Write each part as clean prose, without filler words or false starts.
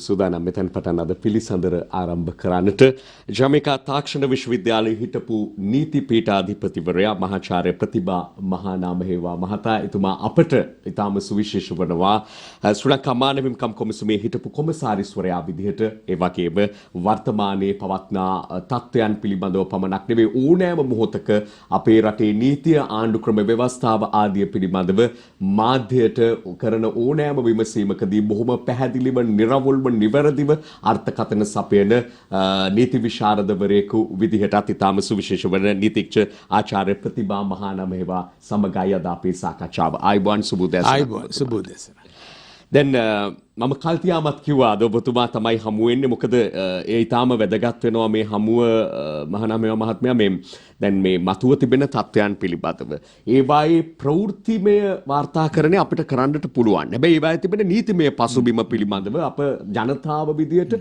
සූදානම් මෙතෙන් පටන් අද පිළිසඳර ආරම්භ කරන්නට ජමේකා තාක්ෂණ විශ්වවිද්‍යාලයේ හිටපු නීති පීඨාධිපතිවරයා මහාචාර්ය ප්‍රතිභා මහානාමහේවා මහතා එතුමා අපට ඊටාම සුවිශේෂ වනවා ශ්‍රී ලංකා මානව හිමිකම් කොමිසමේ හිටපු කොමසාරිස්වරයා විදිහට ඒ වගේම වර්තමානයේ පවත්නා තත්ත්වයන් පිළිබඳව පමණක් නෙවෙයි ඕනෑම මොහොතක අපේ රටේ නීතිය ආණ්ඩු ක්‍රම ව්‍යවස්ථාව ආදිය පිළිබඳව මාධ්‍යයට කරන ඕනෑම විමසීමකදී බොහොම පැහැදිලිව නිර්වෘල්ව නිවැරදිව අර්ථකථන සපයන නීති විශාරදවරයෙකු විදිහටත් ඉතාම සුවිශේෂ වන නීතිඥ ආචාර්ය ප්‍රතිභා මහානාමහේවා සමගයි අද අපේ සාකච්ඡාව. ආයුබෝවන් සුබෝදෑසන. දැන් මම කල්තියාමත් කිව්වා අද ඔබතුමා තමයි හමු වෙන්නේ මොකද ඒ ඊටාම වැදගත් වෙනවා මේ හමුව මහානාමහේවා මහත්මයා මේ දැන් මේ මතුව තිබෙන තත්ත්වයන් පිළිබඳව ඒවායේ ප්‍රවෘත්තිමය වාර්තාකරණය අපිට කරන්නට පුළුවන්. හැබැයි ඒවායේ තිබෙන නීතිමය පසුබිම පිළිබඳව අප ජනතාව විදියට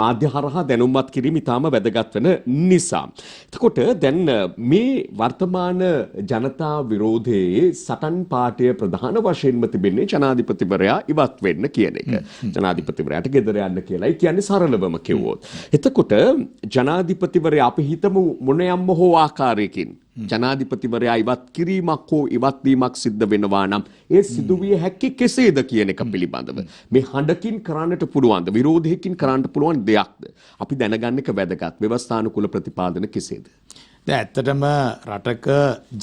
මාධ්‍ය හරහා දැනුම්වත් කිරීම ඊටාම වැදගත් වෙන නිසා. එතකොට දැන් මේ වර්තමාන ජනතා විරෝධයේ සටන් පාඨය ප්‍රධාන වශයෙන්ම තිබෙන්නේ ජනාධිපතිවරයා ඉවත් වෙන්න කියන එක. ජනාධිපතිවරයාට ගෙදර යන්න කියලායි කියන්නේ සරලවම කිව්වොත්. එතකොට ජනාධිපතිවරයා අපි හිතමු මොනියම්ම හෝ ආකාරයකින් ජනාධිපතිවරයා ඉවත් කිරීමක් හෝ ඉවත් වීමක් සිද්ධ වෙනවා නම් ඒ සිදුවිය හැකි කෙසේද කියන එක පිළිබඳව මේ හඬකින් කරන්නට පුළුවන්ද විරෝධයකින් කරන්නට පුළුවන් දෙයක්ද අපි දැනගන්න එක වැදගත්. ව්‍යවස්ථානුකූල ප්‍රතිපාදන කෙසේද? දැන් ඇත්තටම රටක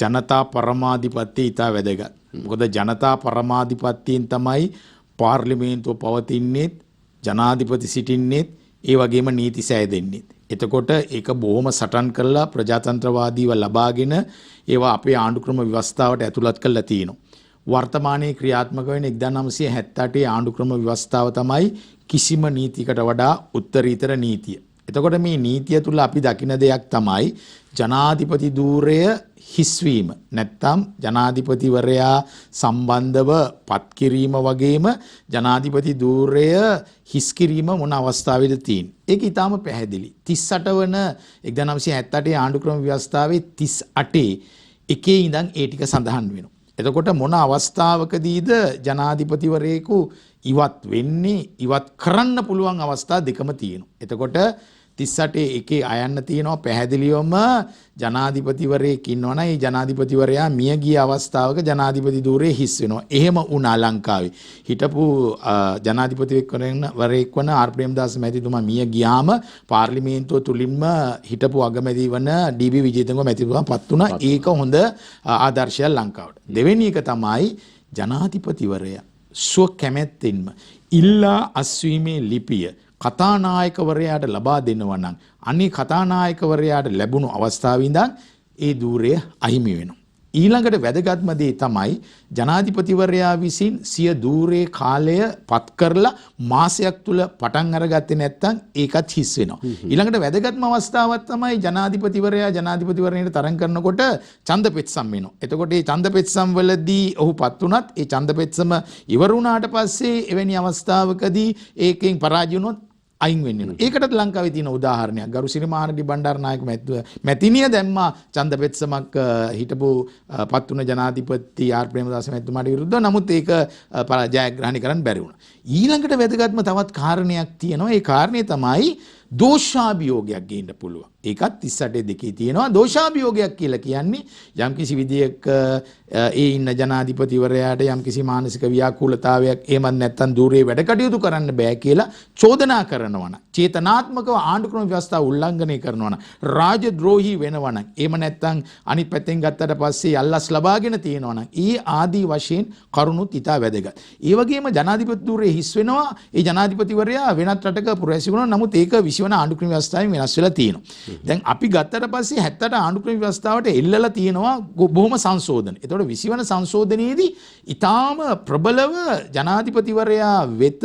ජනතා පරමාධිපත්‍යය ඉතා වැදගත්. මොකද ජනතා පරමාධිපත්‍යයෙන් තමයි පාර්ලිමේන්තුව පවතින්නේත් ජනාධිපති සිටින්නේත් ඒ වගේම නීති සෑදෙන්නේත්. එතකොට ඒක බොහොම සටන් කරලා ප්‍රජාතන්ත්‍රවාදීව ලබාගෙන ඒවා අපේ ආණ්ඩුක්‍රම ව්‍යවස්ථාවට ඇතුළත් කරලා තියෙනවා. වර්තමානයේ ක්‍රියාත්මක වෙන 1978 ආණ්ඩුක්‍රම ව්‍යවස්ථාව තමයි කිසිම නීතියකට වඩා උත්තරීතර නීතිය. එතකොට මේ නීතිය තුල අපි දකින දෙයක් තමයි ජනාධිපති ධූරය හිස්වීම නැත්නම් ජනාධිපතිවරයා සම්බන්ධව පත් කිරීම වගේම ජනාධිපති ධූරය හිස් කිරීම මොන අවස්ථාවේද තියෙන්නේ. ඒක ඊටාම පැහැදිලි. 38 වන 1978 ආණ්ඩුක්‍රම ව්‍යවස්ථාවේ 38 එකේ ඉඳන් ඒ ටික සඳහන් වෙනවා. එතකොට මොන අවස්ථාවකදීද ජනාධිපතිවරයෙකු ඉවත් වෙන්නේ ඉවත් කරන්න පුළුවන් අවස්ථා දෙකම තියෙනවා. එතකොට 38 එකේ අයන්න තියෙනවා පැහැදිලිවම ජනාධිපතිවරයෙක් ඉන්නවනම් ඒ ජනාධිපතිවරයා මිය ගිය අවස්ථාවක ජනාධිපති ධූරය හිස් වෙනවා. එහෙම වුණා ලංකාවේ. හිටපු ජනාධිපතිවරයෙක් වන ආර් ප්‍රේමදාස මැතිතුමා මිය ගියාම පාර්ලිමේන්තුව තුලින්ම හිටපු අගමැති වන ඩී.බී. විජේතුංග මැතිතුමා පත් වුණා. ඒක හොඳ ආදර්ශයක් ලංකාවට. දෙවෙනි එක තමයි ජනාධිපතිවරයා ස්ව කැමැත්තෙන්ම ඉල්ලා අස්වීමේ ලිපිය කතානායකවරයාට ලබා දෙනවා නම් අනේ කතානායකවරයාට ලැබුණු අවස්ථාවේ ඉඳන් ඒ ධූරය අහිමි වෙනවා. ඊළඟට වැදගත්ම දේ තමයි ජනාධිපතිවරයා විසින් සිය ධූරයේ කාලය පත් කරලා මාසයක් තුල පටන් අරගත්තේ නැත්නම් ඒකත් හිස් වෙනවා. ඊළඟට වැදගත්ම අවස්ථාවක් තමයි ජනාධිපතිවරයා ජනාධිපතිවරණයට තරඟ කරනකොට ඡන්දපෙත්සම් වෙනවා. එතකොට මේ ඡන්දපෙත්සම් වලදී ඔහු පත් වුණත් ඒ ඡන්දපෙත්සම ඉවර වුණාට පස්සේ එවැනි අවස්ථාවකදී ඒකෙන් පරාජය වුණොත් අයින් වෙන්නේ. ඒකටත් ලංකාවේ තියෙන උදාහරණයක් ගරු සිරිමානඩි බණ්ඩාරනායක මැතිනිය දැම්මා ඡන්දපෙත්සමක් හිටපු පත් වුණ ජනාධිපති ආර් ප්‍රේමදාස මැතිතුමාට විරුද්ධව. නමුත් ඒක ජයග්‍රහණය කරන්න බැරි වුණා. ඊළඟට වැදගත්ම තවත් කාරණයක් තියෙනවා. ඒ කාරණේ තමයි දෝෂාභියෝගයක් ගේන්න පුළුවන්. ඒකත් 38 දෙකේ තියෙනවා. දෝෂාභියෝගයක් කියලා කියන්නේ යම්කිසි විදියක ඒ ඉන්න ජනාධිපතිවරයාට යම්කිසි මානසික ව්‍යාකූලතාවයක් එහෙමත් නැත්නම් ධූරයේ වැඩ කටයුතු කරන්න බෑ කියලා චෝදනා කරනවා නම්, චේතනාත්මකව ආණ්ඩුක්‍රම ව්‍යවස්ථාව උල්ලංඝනය කරනවා නම්, රාජද්‍රෝහී වෙනවා නම්, එහෙම නැත්නම් අනිත් පැත්තෙන් ගත්තට පස්සේ අල්ලස් ලබාගෙන තියෙනවා නම්, ඒ ආදී වශයෙන් කරුණුත් ඉතා වැදගත්. ඒ වගේම ජනාධිපති ධූරයේ හිස් වෙනවා. ඒ ජනාධිපතිවරයා වෙනත් රටක පුරවැසි වුණා. නමුත් ඒක 20 වන ආණ්ඩුක්‍රම ව්‍යවස්ථාවෙන් වෙනස් වෙලා තියෙනවා. දැන් අපි ගත්තට පස්සේ 70 ආණ්ඩුක්‍රම ව්‍යවස්ථාවට එල්ලලා තියෙනවා බොහොම සංශෝධන. ඒතකොට 20 වන සංශෝධනයේදී ඊටාම ප්‍රබලව ජනාධිපතිවරයා වෙත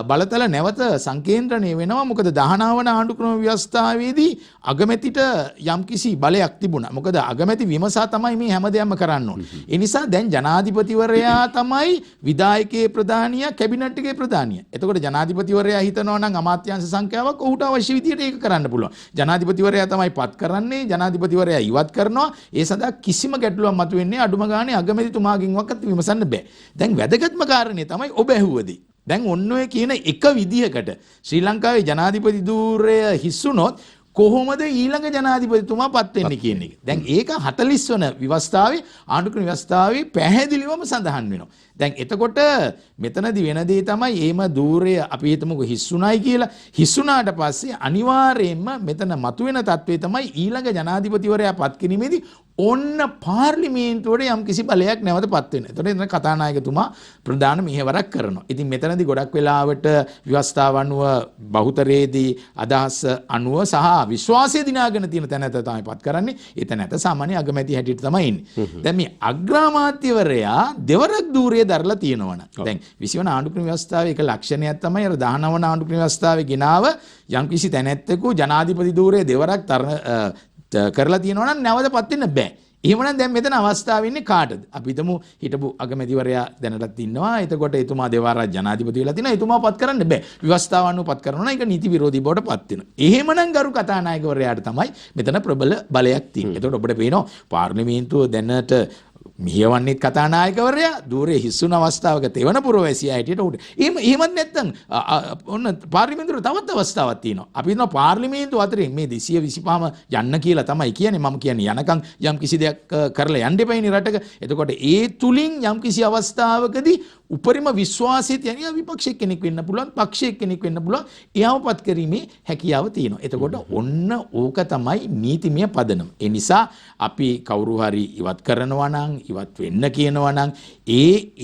බලතල නැවත සංකේන්ද්‍රණය වෙනවා. මොකද 19 වන ආණ්ඩුක්‍රම ව්‍යවස්ථාවේදී අගමැතිට යම්කිසි බලයක් තිබුණා. මොකද අගමැති විමසා තමයි මේ හැමදේම කරන්න ඕනේ. ඒ නිසා දැන් ජනාධිපතිවරයා තමයි විධායකයේ ප්‍රධානියා කැබිනට් එකේ ප්‍රධානියා. එතකොට ජනාධිපතිවරයා හිතනවා නම් අමාත්‍යාංශ සංඛ්‍යාවක් ඔහුට අවශ්‍ය විදියට ඒක කරන්න පුළුවන්. ජනාධිපතිවරයා තමයි පත් කරන්නේ. ජනාධිපතිවරයා ඉවත් කරනවා. ඒ සඳහා කිසිම ගැටලුවක් මතුවෙන්නේ අඩුම ගානේ අගමැතිතුමාගෙන්වත් විමසන්න බෑ. දැන් වැදගත්ම කාරණේ තමයි ඔබ ඇහුවදී දැන් ඔන්න ඔය කියන එක විදිහකට ශ්‍රී ලංකාවේ ජනාධිපති ධූරය හිස්සුනොත් කොහොමද ඊළඟ ජනාධිපතිතුමා පත් වෙන්නේ කියන එක. දැන් ඒක 40 වන ව්‍යවස්ථාවේ ආණ්ඩුක්‍රම ව්‍යවස්ථාවේ පැහැදිලිවම සඳහන් වෙනවා. දැන් එතකොට මෙතනදී වෙන දේ තමයි එහෙම ධූරය අපි හිතමුකෝ හිස්සුණයි කියලා. හිස්සුණාට පස්සේ අනිවාර්යයෙන්ම මෙතන මතුවෙන තත්ත්වය තමයි ඊළඟ ජනාධිපතිවරයා පත් කිරීමේදී ඔන්න පාර්ලිමේන්තුවට යම්කිසි බලයක් නැවත පත් වෙනවා. එතකොට එතන කතානායකතුමා ප්‍රධාන මෙහෙවරක් කරනවා. ඉතින් මෙතනදී ගොඩක් වෙලාවට ව්‍යවස්ථාව අනුව බහුතරයේදී අදහස් අනුව සහ විශ්වාසය දිනාගෙන තියෙන තැනත තමයි පත් කරන්නේ. ඒ තැනත සාමාන්‍ය අගමැති හැටියට තමයි ඉන්නේ. දැන් මේ අග්‍රාමාත්‍යවරයා දෙවරක් ධූරය දරලා තියෙනවනේ. දැන් 20 වන ආණ්ඩුක්‍රම ව්‍යවස්ථාවේ එක ලක්ෂණයක් තමයි අර 19 වන ආණ්ඩුක්‍රම ව්‍යවස්ථාවේ ගෙනාව යම්කිසි තැනැත්තෙකු ජනාධිපති ධූරය දෙවරක් කරලා තියෙනවා නම් නැවතපත් වෙන්න බෑ. එහෙමනම් දැන් මෙතන අවස්ථාව ඉන්නේ කාටද? අපි හිතමු හිටපු අගමැතිවරයා දැනටත් ඉන්නවා. එතකොට එතුමා දෙවරක් ජනාධිපති වෙලා තිනවා. එතුමා පත් කරන්න බෑ. ව්‍යවස්ථාව අනුව පත් කරනවා නම් ඒක නීති විරෝධී බවට පත් වෙනවා. එහෙමනම් ගරු කතානායකවරයාට තමයි මෙතන ප්‍රබල බලයක් තියෙන්නේ. එතකොට ඔබට පේනවා පාර්ලිමේන්තුව දැනට මියවන්නේ කතානායකවරයා ධූරයේ හිස්සුන අවස්ථාවක තෙවන පුරවැසියා හිටියට උඩ. එහෙමත් නැත්නම් ඔන්න පාර්ලිමේන්තුවේ තවත් අවස්ථාවක් තියෙනවා. අපි හිතනවා පාර්ලිමේන්තුව අතරේ මේ 225ම යන්න කියලා තමයි කියන්නේ. මම කියන්නේ යනකම් යම් කිසි දෙයක් කරලා යන්න එපයිනේ රටක. එතකොට ඒ තුලින් යම් කිසි අවස්ථාවකදී උපරිම විශ්වාසය තියෙන විපක්ෂ කෙනෙක් වෙන්න පුළුවන්, පක්ෂයක කෙනෙක් වෙන්න පුළුවන්. එයාමපත් කිරීමේ හැකියාව තියෙනවා. එතකොට ඔන්න ඕක තමයි නීතිමය පදනම. ඒ නිසා අපි කවුරු හරි ඉවත් කරනවා නම් ඉවත් වෙන්න කියනවා නම්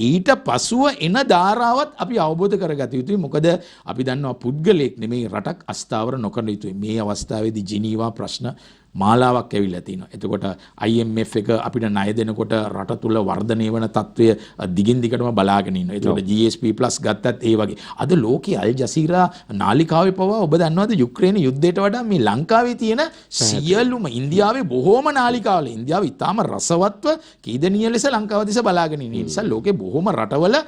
ඊට පසුව එන ධාරාවත් අපි අවබෝධ කරගත යුතුයි. මොකද අපි දන්නවා පුද්ගලයෙක් නෙමෙයි රටක් අස්ථාවර නොකරන යුතුයි. මේ අවස්ථාවේදී ජිනීවා ප්‍රශ්න මාලාවක් ඇවිල්ලා තිනවා. එතකොට IMF එක අපිට ණය දෙනකොට රට තුල වර්ධනය වෙන තත්ත්වය දිගින් දිගටම බලාගෙන ඉන්නවා. එතකොට GSP+ ගත්තත් ඒ වගේ. අද ලෝකයේ අල් ජසීරා නාලිකාවේ පවා ඔබ දන්නවද යුක්‍රේන යුද්ධයට වඩා මේ ලංකාවේ තියෙන සියලුම ඉන්දියාවේ බොහෝම නාලිකාවල ඉන්දියාව ඉතාම රසවත්ව කීදනීය ලෙස ලංකාව දිහා බලාගෙන ඉන්නේ. නිසා ලෝකේ බොහෝම රටවල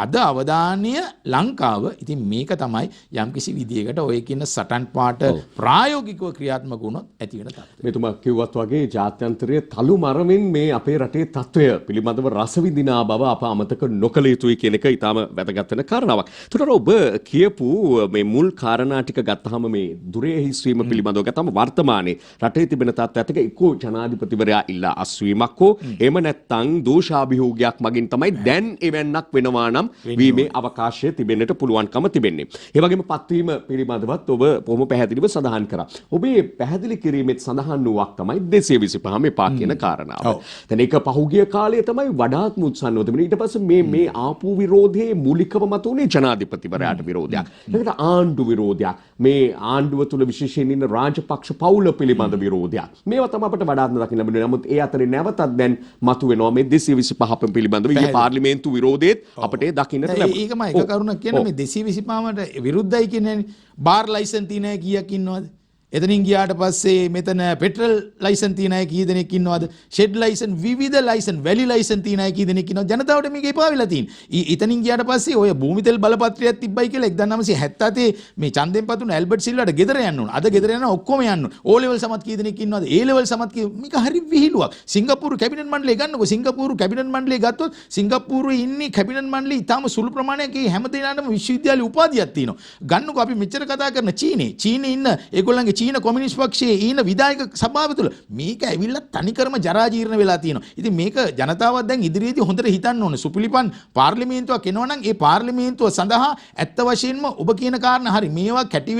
අද අවධානය ලංකාව. ඉතින් මේක තමයි යම්කිසි විදියකට ඔය කියන සටන් පාට ප්‍රායෝගිකව ක්‍රියාත්මක වුණොත් ඇති වෙන තත්ත්වය. මෙතුමා කිව්වත් වගේ ජාත්‍යන්තරයේ තලු මරමින් මේ අපේ රටේ තත්ත්වය පිළිබඳව රස විඳිනා බව අප අමතක නොකළ යුතුයි කියන එක ඊටාම වැදගත් වෙන කාරණාවක්. ඒතර ඔබ කියපු මේ මුල් කාරණා ටික ගත්තාම මේ දුරේ හිස්වීම පිළිබඳව ගත්තාම වර්තමානයේ රටේ තිබෙන තත්ත්වයට එක්කෝ ජනාධිපතිවරයා ඉල්ලා අස්වීමක් හෝ එහෙම නැත්නම් දෝෂාභියෝගයක් මගින් තමයි දැන් එවන්නක් වෙනවා නම් වීමේ අවකාශය තිබෙන්නට පුළුවන්කම තිබෙන්නේ. ඒ වගේම පත්වීම පිළිබඳවත් ඔබ බොහොම පැහැදිලිව සඳහන් කරා. ඔබේ පැහැදිලි කිරීමෙත් සඳහන් වූවක් තමයි 225 එපා කියන කාරණාව. දැන් ඒක පහුගිය කාලයේ තමයි වඩාත්ම උත්සන්නව තිබුණේ. ඊට පස්සේ මේ ආපු විරෝධයේ මූලිකව මතුනේ ජනාධිපතිවරයාට විරෝධයක්. ඒකට ආණ්ඩු විරෝධයක්. මේ ආණ්ඩුව තුල විශේෂයෙන් ඉන්න රාජපක්ෂ පවුල පිළිබඳ විරෝධයක්. මේවා තමයි අපිට වඩාත්ම දකින්න ලැබෙන්නේ. නමුත් ඒ අතරේ නැවතත් දැන් මතුවෙනවා මේ 225 පිළිබඳව ඊයේ පාර්ලිමේන්තු විරෝධයේත් අපිට දකින්නට ලැබුණා. ඒකම එක කරුණක් කියන්නේ මේ 225ට විරුද්ධයි කියන්නේ බාර් ලයිසන් තියෙන අය කීයක් ඉන්නවද? එතනින් ගියාට පස්සේ මෙතන පෙට්‍රල් ලයිසන් තියෙන අය කී දෙනෙක් ඉන්නවද? ෂෙඩ් ලයිසන් විවිධ ලයිසන් වැලි ලයිසන් තියෙන අය කී දෙනෙක් ඉන්නවද? ජනතාවට මේක එපා වෙලා තියෙන්නේ. එතනින් ගියාට පස්සේ ඔය භූමිතෙල් බලපත්‍රයක් තිබ්බයි කියලා 1977 මේ චන්දෙන් පතුන ඇල්බර්ට් සිල්වාට ගෙදර යන්න ඕන. අද ගෙදර යන ඔක්කොම යන්න ඕන. ඕ ලෙවල් සමත් කී දෙනෙක් ඉන්නවද? ඒ ලෙවල් සමත් කී මේක හරි විහිළුවක්. සිංගප්පූරු කැබිනට් මණ්ඩලය ගන්නකො. සිංගප්පූරු කැබිනට් මණ්ඩලය ගත්තොත් සිංගප්පූරුවේ ඉන්නේ කැබිනට් මණ්ඩලය ඉතාම සුළු ප්‍රමාණයක් ඒ හැම දෙනාටම විශ්වවිද්‍යාල උපාධියක් තියෙනවා. ගන්නකො අපි මෙච්චර කතා කරන චීනේ ඉන්න ඒගොල්ලන්ගේ චීන කොමියුනිස්ට් පක්ෂයේ ඊන විධායක සභාව තුළ මේක ඇවිල්ලා තනිකරම ජරා ජීර්ණ වෙලා තියෙනවා. ඉතින් මේක ජනතාවක් දැන් ඉදිරියේදී හොඳට හිතන්න ඕනේ. සුපිලිපන් පාර්ලිමේන්තුවක් එනවා නම් ඒ පාර්ලිමේන්තුව සඳහා ඇත්ත වශයෙන්ම ඔබ කියන කාරණා හරි. මේවා කැටි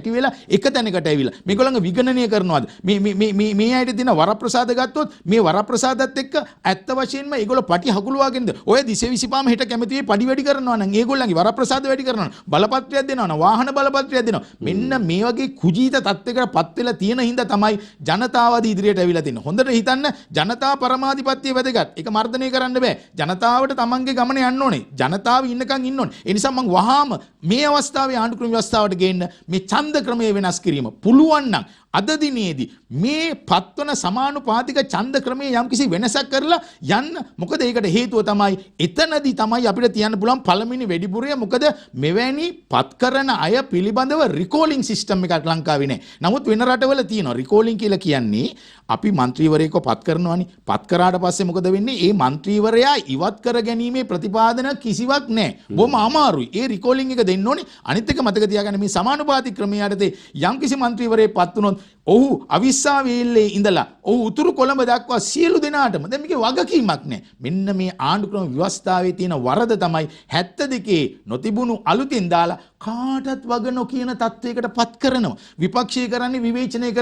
වෙලා එක තැනකට ඇවිල්ලා මේගොල්ලන්ව විගණනය කරනවාද? මේ අයට දෙන වරප්‍රසාද ගත්තොත් මේ වරප්‍රසාදත් එක්ක ඇත්ත වශයෙන්ම ඒගොල්ලෝ පටි හකුලුවාගෙනද ඔය 225ම හෙට කැමති වෙයි පඩි වැඩි කරනවා නම් ඒගොල්ලන්ගේ වරප්‍රසාද වැඩි කරනවා නම් බලපත්‍රයක් දෙනවා නම් වාහන බලපත්‍රයක් දෙනවා. මෙන්න මේ වගේ කුජීත තත්ත්වයකට පත් වෙලා තියෙන හින්දා තමයි ජනතාවද ඉදිරියට ඇවිල්ලා තින්නේ. හොඳට හිතන්න ජනතා පරමාධිපත්‍යය වැදගත්. ඒක මර්ධනය කරන්න බෑ. ජනතාවට තමන්ගේ ගමන යන්න ඕනේ. ජනතාව ඉන්නකන් ඉන්න ඕනේ. ඒ නිසා මම වහාම මේ අවස්ථාවේ ආණ්ඩුක්‍රම ව්‍යවස්ථාවට ගේන්න මේ ඡන්ද ක්‍රමය වෙනස් කිරීම පුළුවන් නම් අද දිනේදී මේ පත්වන සමානුපාතික ඡන්ද ක්‍රමයේ යම්කිසි වෙනසක් කරලා යන්න. මොකද ඒකට හේතුව තමයි එතනදී තමයි අපිට තියන්න පුළුවන් පළවෙනි වැඩිපුරය. මොකද මෙවැනි පත් කරන අය පිළිබඳව රිකෝලින් සිස්ටම් එකක් ලංකාවේ ලංකාවේ නැහැ. නමුත් වෙන රටවල තියෙනවා. රිකෝලින් කියලා කියන්නේ අපි മന്ത്രിවරයෙක්ව පත් කරනවානේ. පත් කරාට පස්සේ මොකද වෙන්නේ? ඒ മന്ത്രിවරයා ඉවත් කර ගැනීමේ ප්‍රතිපාදන කිසිවක් නැහැ. බොහොම අමාරුයි. ඒ රිකෝලින් එක දෙන්න ඕනේ. අනිත් එක මතක තියාගන්න මේ සමානුපාතික ක්‍රමයේ යටතේ යම්කිසි മന്ത്രിවරයෙක් පත් වුණොත් ඔහු අවිස්සාවේල්ලේ ඉඳලා ඔහු උතුරු කොළඹ දක්වා සියලු දෙනාටම දැන් මේකේ වගකීමක් නැහැ. මෙන්න මේ ආණ්ඩුක්‍රම ව්‍යවස්ථාවේ තියෙන වරද තමයි 72 නොතිබුණු අලුතින් දාලා කාටත් වග නොකියන තත්වයකට පත් කරනවා. විපක්ෂය කරන්නේ විවේචනය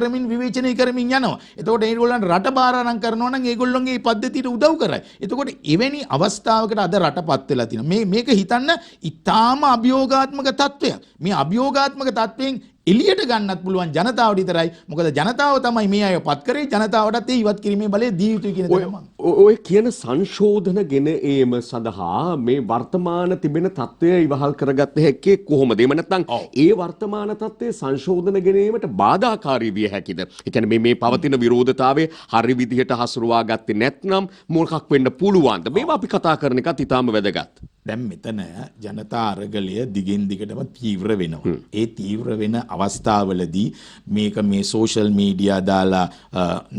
කරමින් යනවා. එතකොට ඒගොල්ලන් රට බාර අරන් කරනවා නම් ඒගොල්ලන්ගේ මේ පද්ධතියට උදව් කරයි. එතකොට එවැනි අවස්ථාවකට අද රටපත් වෙලා තියෙනවා. මේක හිතන්න ඊටාම අභියෝගාත්මක තත්වයක්. මේ අභියෝගාත්මක තත්වයෙන් එළියට ගන්නත් පුළුවන් ජනතාවට විතරයි. මොකද ජනතාව තමයි මේ අය පත් කරේ. ජනතාවටත් ඒ ඉවත් කිරීමේ බලය දී යුතුයි කියන එක තමයි. ඔය කියන සංශෝධන ගෙන ඒම සඳහා මේ වර්තමාන තිබෙන තත්ත්වය ඉවහල් කරගත්ත හැක්කේ කොහොමද? එහෙම නැත්නම් ඒ වර්තමාන තත්ත්වයේ සංශෝධන ගෙන ඒමට බාධාකාරී විය හැකිද? ඒ කියන්නේ මේ පවතින විරෝධතාවය හරි විදිහට හසුරුවා ගත්තේ නැත්නම් මොකක් වෙන්න පුළුවන්ද? මේවා අපි කතා කරන එකත් ඉතාම වැදගත්. දැන් මෙතන ජනතා අරගලය දිගින් දිගටම තීව්‍ර වෙනවා. ඒ තීව්‍ර වෙන අවස්ථාවලදී මේක මේ සෝෂල් මීඩියා දාලා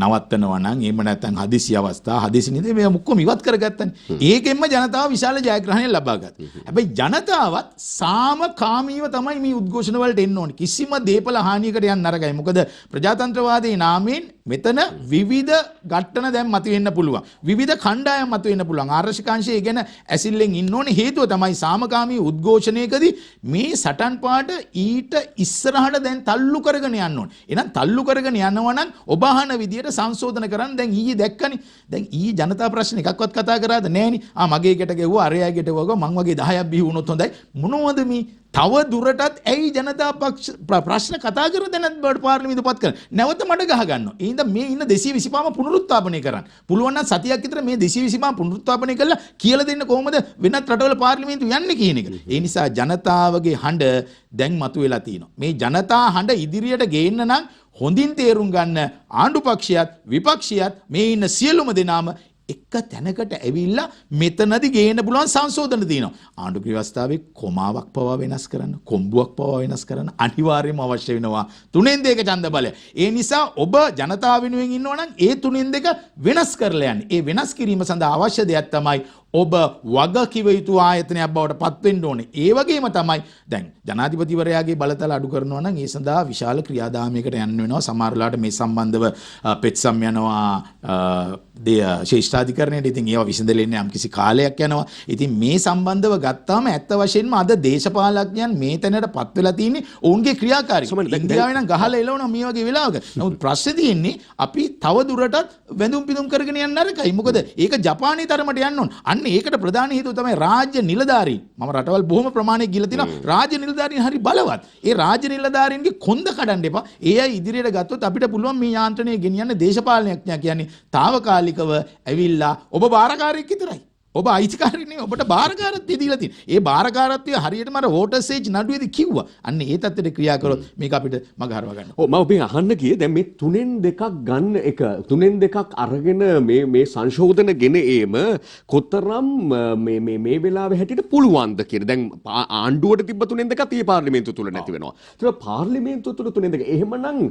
නවත්තනවා නම් එහෙම නැත්නම් හදිසි අවස්ථා හදිසි නේද මේ ඔක්කොම ඉවත් කරගත්තනේ. ඒකෙන්ම ජනතාව විශාල ජයග්‍රහණයක් ලබා ගත්තා. හැබැයි ජනතාවත් සාමකාමීව තමයි මේ උද්ඝෝෂණ වලට එන්න ඕනේ. කිසිම දේපල හානියකට යන්න නරකයි. මොකද ප්‍රජාතන්ත්‍රවාදයේ නාමයෙන් මෙතන විවිධ ඝට්ටන දැන් මතුවෙන්න පුළුවන්. විවිධ කණ්ඩායම් මතුවෙන්න පුළුවන්. ආරක්ෂකාංශය ගැන ඇසිල්ලෙන් ඉන්න ඕනේ. හේතුව තමයි සාමකාමී උද්ඝෝෂණයකදී මේ සටන් පාට ඊට ඉස්සරහට දැන් තල්ලු කරගෙන යන්න ඕනේ. එහෙනම් තල්ලු කරගෙන යනවා නම් ඔබ අහන විදියට සංශෝධන කරන්න දැන් ඊයේ දැක්කනේ. දැන් ඊයේ ජනතා ප්‍රශ්න එකක්වත් කතා කරාද නැහෙනි. මගේ ගෙට ගෙවුවා අරයා ගෙට වගා මං වගේ 10ක් බිහි වුණොත් හොඳයි. මොනවද මේ තව දුරටත් ඇයි ජනතා පක්ෂ ප්‍රශ්න කතා කර දැනත් බඩ පාර්ලිමේන්තුව පත් කරන නැවත මඩ ගහ ගන්නවා. ඒ හින්දා මේ ඉන්න 225ම පුනරුත්ථාපනය කරන්න. පුළුවන් නම් සතියක් විතර මේ 225ම පුනරුත්ථාපනය කළා කියලා දෙන්න කොහොමද වෙනත් රටවල පාර්ලිමේන්තු යන්නේ කියන එක. ඒ නිසා ජනතාවගේ හඬ දැන් මතුවලා තියෙනවා. මේ ජනතා හඬ ඉදිරියට ගේන්න නම් හොඳින් තේරුම් ගන්න ආණ්ඩු පක්ෂයත් විපක්ෂයත් මේ ඉන්න සියලුම දෙනාම එක තැනකට ඇවිල්ලා මෙතනදි ගේන්න පුළුවන් සංශෝධන තියෙනවා. ආණ්ඩුක්‍රම ව්‍යවස්ථාවේ කොමාවක් පවා වෙනස් කරන්න, කොම්බුවක් පවා වෙනස් කරන්න අනිවාර්යයෙන්ම අවශ්‍ය වෙනවා 3/2 ඡන්ද බලය. ඒ නිසා ඔබ ජනතාව වෙනුවෙන් ඉන්නවා නම් ඒ 3/2 වෙනස් කරලා යන්න. ඒ වෙනස් කිරීම සඳහා අවශ්‍ය දෙයක් තමයි ඔබ වගකිව යුතු ආයතනයක් බවට පත් වෙන්න ඕනේ. ඒ වගේම තමයි දැන් ජනාධිපතිවරයාගේ බලතල අඩු කරනවා නම් ඒ සඳහා විශාල ක්‍රියාදාමයකට යන්න වෙනවා. සමහරලාට මේ සම්බන්ධව පෙත්සම් යනවා ශේෂ්ඨාධිකරණයට. ඉතින් ඒවා විසඳෙන්නේ යම්කිසි කාලයක් යනවා. ඉතින් මේ සම්බන්ධව ගත්තාම ඇත්ත වශයෙන්ම අද දේශපාලඥයන් මේ තැනට පත් වෙලා තියෙන්නේ ඔවුන්ගේ ක්‍රියාකාරීත්වය. ඉන්දියාවේ නම් ගහලා එළවනවා මේ වගේ වෙලාවක. නමුත් ප්‍රශ්නේ තියෙන්නේ අපි තව දුරටත් වැඳුම් පිදුම් කරගෙන යන්න නරකයි. මොකද ඒක ජපානයේ තරමට යන්න ඕන. ඒකට ප්‍රධාන හේතුව තමයි රාජ්‍ය නිලධාරීන්. මම රටවල් බොහොම ප්‍රමාණයක් ගිහලා තිනවා. රාජ්‍ය නිලධාරීන් හරි බලවත්. ඒ රාජ්‍ය නිලධාරීන්ගේ කොන්ද කඩන්න එපා. ඒ අය ඉදිරියට ගත්තොත් අපිට පුළුවන් මේ යාන්ත්‍රණය ගෙනියන්න දේශපාලනඥයා කියන්නේ తాවකාලිකව ඇවිල්ලා ඔබ බාරකාරයෙක් විතරයි. ඔබ අයිතිකාරයෙක් නෙවෙයි. ඔබට බාරකාරත්වය දීලා තියෙනවා. ඒ බාරකාරත්වය හරියටම අර වෝටර් සේජ් නඩුවේදී කිව්වා. අන්න ඒ තත්ත්වෙට ක්‍රියා කරොත් මේක අපිට මග හරව ගන්න. මම මේ අහන්න ගියේ දැන් මේ 3/2ක් ගන්න එක 3/2ක් අරගෙන මේ සංශෝධන ගෙන ඒම කොතරම් මේ වෙලාවේ හැටියට පුළුවන්ද කියලා. දැන් ආණ්ඩුවට තිබ්බ 3/2ක් ඒ පාර්ලිමේන්තුව තුල නැති වෙනවා. ඒක පාර්ලිමේන්තුව තුල 3/2. එහෙමනම්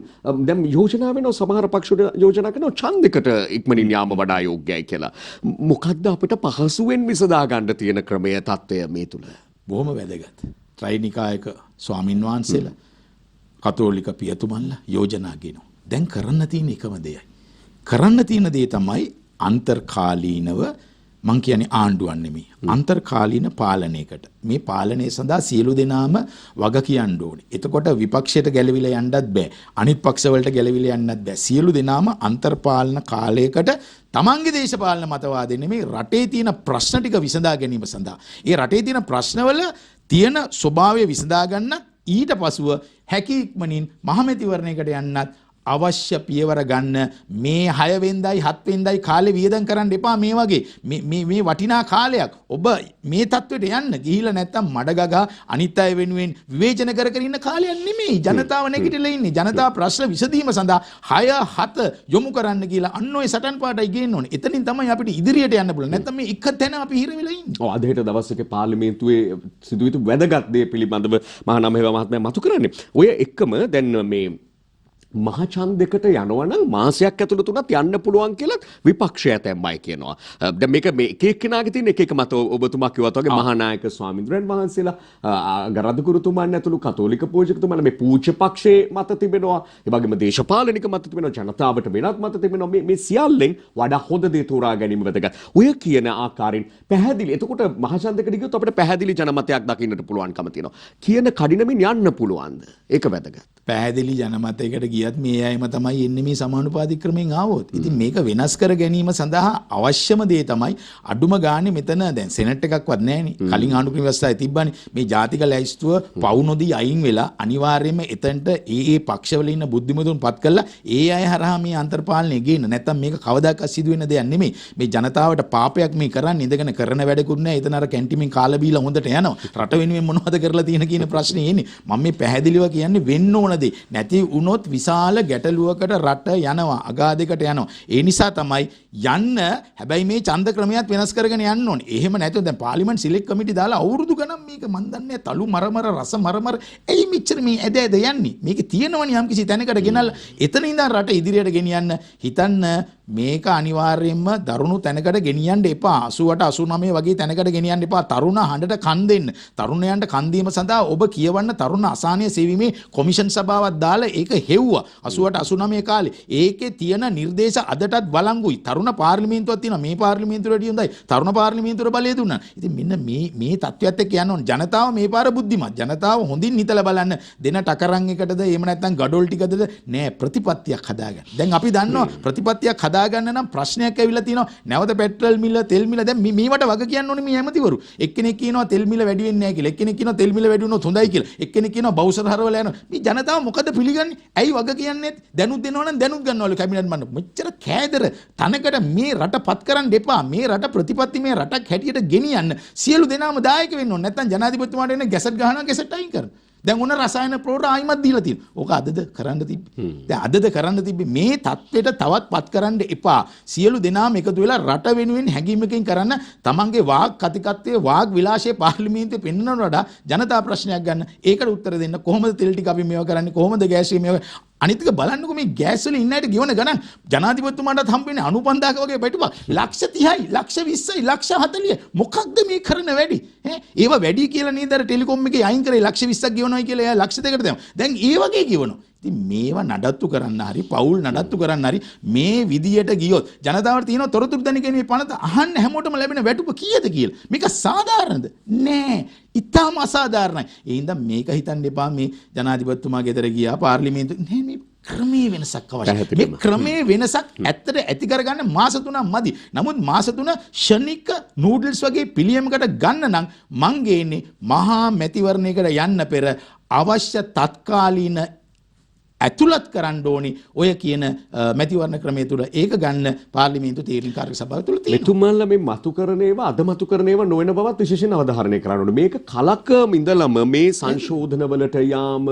දැන් යෝජනා වෙනවා සමහර පක්ෂ යෝජනා කරනවා ඡන්දයකට ඉක්මනින් යාම වඩා යෝග්‍යයි කියලා. මොකද්ද අපිට පහසුවෙන් විසඳා ගන්න තියෙන ක්‍රමය තත්ත්වය මේ තුල? බොහොම වැදගත්. ත්‍රිනිකායක ස්වාමින් වහන්සේලා කතෝලික පියතුමන්ලා යෝජනා ගෙනවා. දැන් කරන්න තියෙන එකම දෙයයි. කරන්න තියෙන දේ තමයි අන්තර්කාලීනව මං කියන්නේ ආණ්ඩුවක් නෙමෙයි. අන්තර්කාලීන පාලනයකට. මේ පාලනය සඳහා සියලු දෙනාම වග කියන්න ඕනේ. එතකොට විපක්ෂයට ගැලවිලා යන්නත් බෑ. අනිත් පක්ෂවලට ගැලවිලා යන්නත් බෑ. සියලු දෙනාම අන්තර්පාලන කාලයකට තමන්ගේ දේශපාලන මතවාද නෙමෙයි රටේ තියෙන ප්‍රශ්න ටික විසඳා ගැනීම සඳහා. ඒ රටේ තියෙන ප්‍රශ්නවල තියෙන ස්වභාවය විසඳා ගන්න ඊට පසුව හැකි ඉක්මනින් මහමැතිවරණයකට යන්නත් අවශ්‍ය පියවර ගන්න. මේ 6 වෙනිදායි 7 වෙනිදායි කාලේ වියදම් කරන්න එපා. මේ වගේ මේ වටිනා කාලයක් ඔබ මේ තත්ත්වයට යන්න ගිහිලා නැත්තම් මඩගගා අනිත් අය වෙනුවෙන් විවේචන කර කර ඉන්න කාලයක් නෙමෙයි. ජනතාව නැගිටලා ඉන්නේ. ජනතා ප්‍රශ්න විසඳීම සඳහා 6-7 යොමු කරන්න කියලා අන්න ඔය සටන් පාටයි ගේන්න ඕනේ. එතනින් තමයි අපිට ඉදිරියට යන්න පුළුවන්. නැත්තම් මේ එක තැන අපි හිර වෙලා ඉන්නේ. ඔව් අද හෙට දවස් එකේ පාර්ලිමේන්තුවේ සිදුවිතු වැදගත් දේ පිළිබඳව මහානාම හේවා මහත්මයා මතු කරන්නේ. ඔය එක්කම දැන් මේ මහචන්දයකට යනවා නම් මාසයක් ඇතුළත උනත් යන්න පුළුවන් කියලා විපක්ෂය ඇතැම්මයි කියනවා. දැන් මේක මේ එක එක්කෙනාගේ තියෙන එක එක මත ඔබතුමා කිව්වත් වගේ මහානායක ස්වාමීන්ද්‍රයන් වහන්සේලා ගරදුගුරුතුමන් ඇතුළු කතෝලික පූජකතුමාලා මේ පූජ්‍ය පක්ෂයේ මත තිබෙනවා. ඒ වගේම දේශපාලනික මත තිබෙනවා. ජනතාවට වෙනත් මත තිබෙනවා. මේ සියල්ලෙන් වඩා හොඳ දේ තෝරා ගැනීම වැදගත්. ඔය කියන ආකාරයෙන් පැහැදිලි. එතකොට මහචන්දයකට ගියොත් අපිට පැහැදිලි ජනමතයක් දකින්නට පුළුවන්කම තියෙනවා. කියන කඩිනමින් යන්න පුළුවන්ද? ඒක වැදගත්. පැහැදිලි ජනමතයකට ගියත් මේ අයම තමයි එන්නේ මේ සමානුපාතික ක්‍රමයෙන් ආවොත්. ඉතින් මේක වෙනස් කර ගැනීම සඳහා අවශ්‍යම දේ තමයි අඩුම ගානේ මෙතන දැන් සෙනට් එකක්වත් නැහැනේ. කලින් ආණ්ඩුක්‍රම ව්‍යවස්ථාවේ තිබ්බනේ. මේ ජාතික ලැයිස්තුව පවු නොදී අයින් වෙලා අනිවාර්යයෙන්ම එතනට ඒ පක්ෂවල ඉන්න බුද්ධිමතුන් පත් කරලා ඒ අය හරහා මේ අන්තර්පාලනය ගේන්න. නැත්තම් මේක කවදාකවත් සිදු වෙන දෙයක් නෙමෙයි. මේ ජනතාවට පාපයක් මේ කරන්නේ ඉඳගෙන කරන වැඩකුත් නැහැ. එතන අර කැන්ටිමෙන් කාලා බීලා හොඳට යනවා. රට වෙනුවෙන් මොනවද කරලා තියෙන කියන ප්‍රශ්නේ එන්නේ. මම මේ පැහැදිලිව කියන්නේ වෙන්න ඕන දේ. නැති වුණොත් විශාල ගැටලුවකට රට යනවා. අගාධයකට යනවා. ඒ නිසා තමයි යන්න හැබැයි මේ ඡන්ද ක්‍රමයක් වෙනස් කරගෙන යන්න ඕනේ. එහෙම නැත්නම් දැන් පාර්ලිමේන්තු සිලෙක්ට් කමිටි දාලා අවුරුදු ගණන් මේක මන් දන්නේ තලු මරමර රස මරමර එයි මෙච්චර මේ ඇද යන්නේ. මේක තියෙනවනේ යම් කිසි තැනකට ගෙනල්ලා එතන ඉඳන් රට ඉදිරියට ගෙනියන්න හිතන්න මේක අනිවාර්යයෙන්ම දරුණු තැනකට ගෙනියන්න එපා. 88 89 වගේ තැනකට ගෙනියන්න එපා. තරුණ හඬට කන් දෙන්න. තරුණයන්ට කන් දීම සඳහා ඔබ කියවන්න තරුණ අසහනීය සෙවීමේ කොමිෂන් සභාවක් දාලා ඒක හෙව්වා. 88 89 කාලේ. ඒකේ තියෙන නිර්දේශ අදටත් බලංගුයි. තරුණ පාර්ලිමේන්තුවක් තියෙනවා. මේ පාර්ලිමේන්තුවට වැඩිය හොඳයි. තරුණ පාර්ලිමේන්තුවට බලය දුන්නා. ඉතින් මෙන්න මේ තත්ත්වයට එක්ක යන්න ඕන. ජනතාව මේ පාර බුද්ධිමත්. ජනතාව හොඳින් හිතලා බලන්න. දෙන ටකරන් එකටද එහෙම නැත්නම් ගඩොල් ටිකද නෑ ප්‍රතිපත්තියක් හදාගන්න. දැන් අපි දන්නවා ප්‍රතිපත්තියක් හදාගන්න නම් ප්‍රශ්නයක් ඇවිල්ලා තියෙනවා. නැවත පෙට්‍රල් මිල, තෙල් මිල දැන් මේවට වග කියන්න ඕනේ මේ ඇමතිවරු. එක්කෙනෙක් කියනවා තෙල් මිල වැඩි වෙන්නේ නැහැ කියලා. එක්කෙනෙක් කියනවා තෙල් මිල වැඩි වුණොත් හොඳයි කියලා. එක්කෙනෙක් කියනවා බවුසර් හරවල යනවා. මේ ජනතාව මොකද පිළිගන්නේ? ඇයි වග කියන්නේ? දැනුත් දෙනවා නම් දැනුත් ගන්නවලු කැබිනට් මණ්ඩප. මෙච්චර කෑදර තනකට මේ රට පත් කරන්න එපා. මේ රට ප්‍රතිපත්ති මේ රටක් හැටියට ගෙනියන්න සියලු දෙනාම දායක වෙන්න ඕනේ. නැත්නම් ජනාධිපතිතුමාට එන ගැසට් ගහනවා ගැසට් අයින් කරනවා. දැන් උන රසායන ප්‍රෝඩ ආයිමත් දීලා තියෙනවා. ඕක අදද කරන්න තිබ්බේ. දැන් අදද කරන්න තිබ්බේ මේ தത്വෙට තවත් පත් කරන්න එපා. සියලු දෙනාම එකතු වෙලා රට වෙනුවෙන් හැඟීමකින් කරන්න තමන්ගේ වාග් කතිකත්වයේ වාග් විලාසයේ පාර්ලිමේන්තුවේ පෙන්වනවට වඩා ජනතා ප්‍රශ්නයක් ගන්න. ඒකට උත්තර දෙන්න කොහොමද තෙල් ටික අපි මේවා කරන්නේ? කොහොමද ගෑස් එක මේවා අනිත් එක බලන්නකො මේ ගෑස් වල ඉන්න අයට ගෙවන ගණන් ජනාධිපතිතුමාටත් හම්බෙන්නේ 95000 වගේ බයිටුපා ලක්ෂ 30යි ලක්ෂ 20යි ලක්ෂ 40යි මොකක්ද මේ කරන වැඩි ඈ ඒව වැඩි කියලා නේද අර ටෙලිකොම් එකේ අයින් කරේ ලක්ෂ 20ක් ගෙවනවායි කියලා එයා ලක්ෂ 2කට දෙනවා දැන් ඒ වගේ ගෙවනවා ඉතින් මේවා නඩත්තු කරන්න හරි පවුල් නඩත්තු කරන්න හරි මේ විදියට ගියොත් ජනතාවට තියෙන තොරතුරු දැනගැනීමේ පනත අහන්න හැමෝටම ලැබෙන වැටුප කීයද කියලා මේක සාධාරණද නෑ ඉතාම අසාධාරණයි ඒ හින්දා මේක හිතන්න එපා මේ ජනාධිපතිතුමා ගෙදර ගියා පාර්ලිමේන්තුව නෑ මේ ක්‍රමයේ වෙනසක් අවශ්‍යයි මේ ක්‍රමයේ වෙනසක් ඇත්තට ඇති කරගන්න මාස 3ක් මදි නමුත් මාස 3 ෂණික නූඩල්ස් වගේ පිළියමකට ගන්න නම් මං ගේන්නේ මහා මැතිවරණයකට යන්න පෙර අවශ්‍ය තත්කාලීන ඇතුළත් කරන්න ඕනි ඔය කියන මැතිවරණ ක්‍රමය තුළ ඒක ගන්න පාර්ලිමේන්තු තීරණ කාර්ය සභාව තුළ තියෙනවා. මෙතුමන්ලා මේ මතු කරන ඒවා අද මතු කරන ඒවා නොවන බවත් විශේෂයෙන් අවධාරණය කරන්න ඕනේ. මේක කලකම ඉඳලම මේ සංශෝධනවලට යාම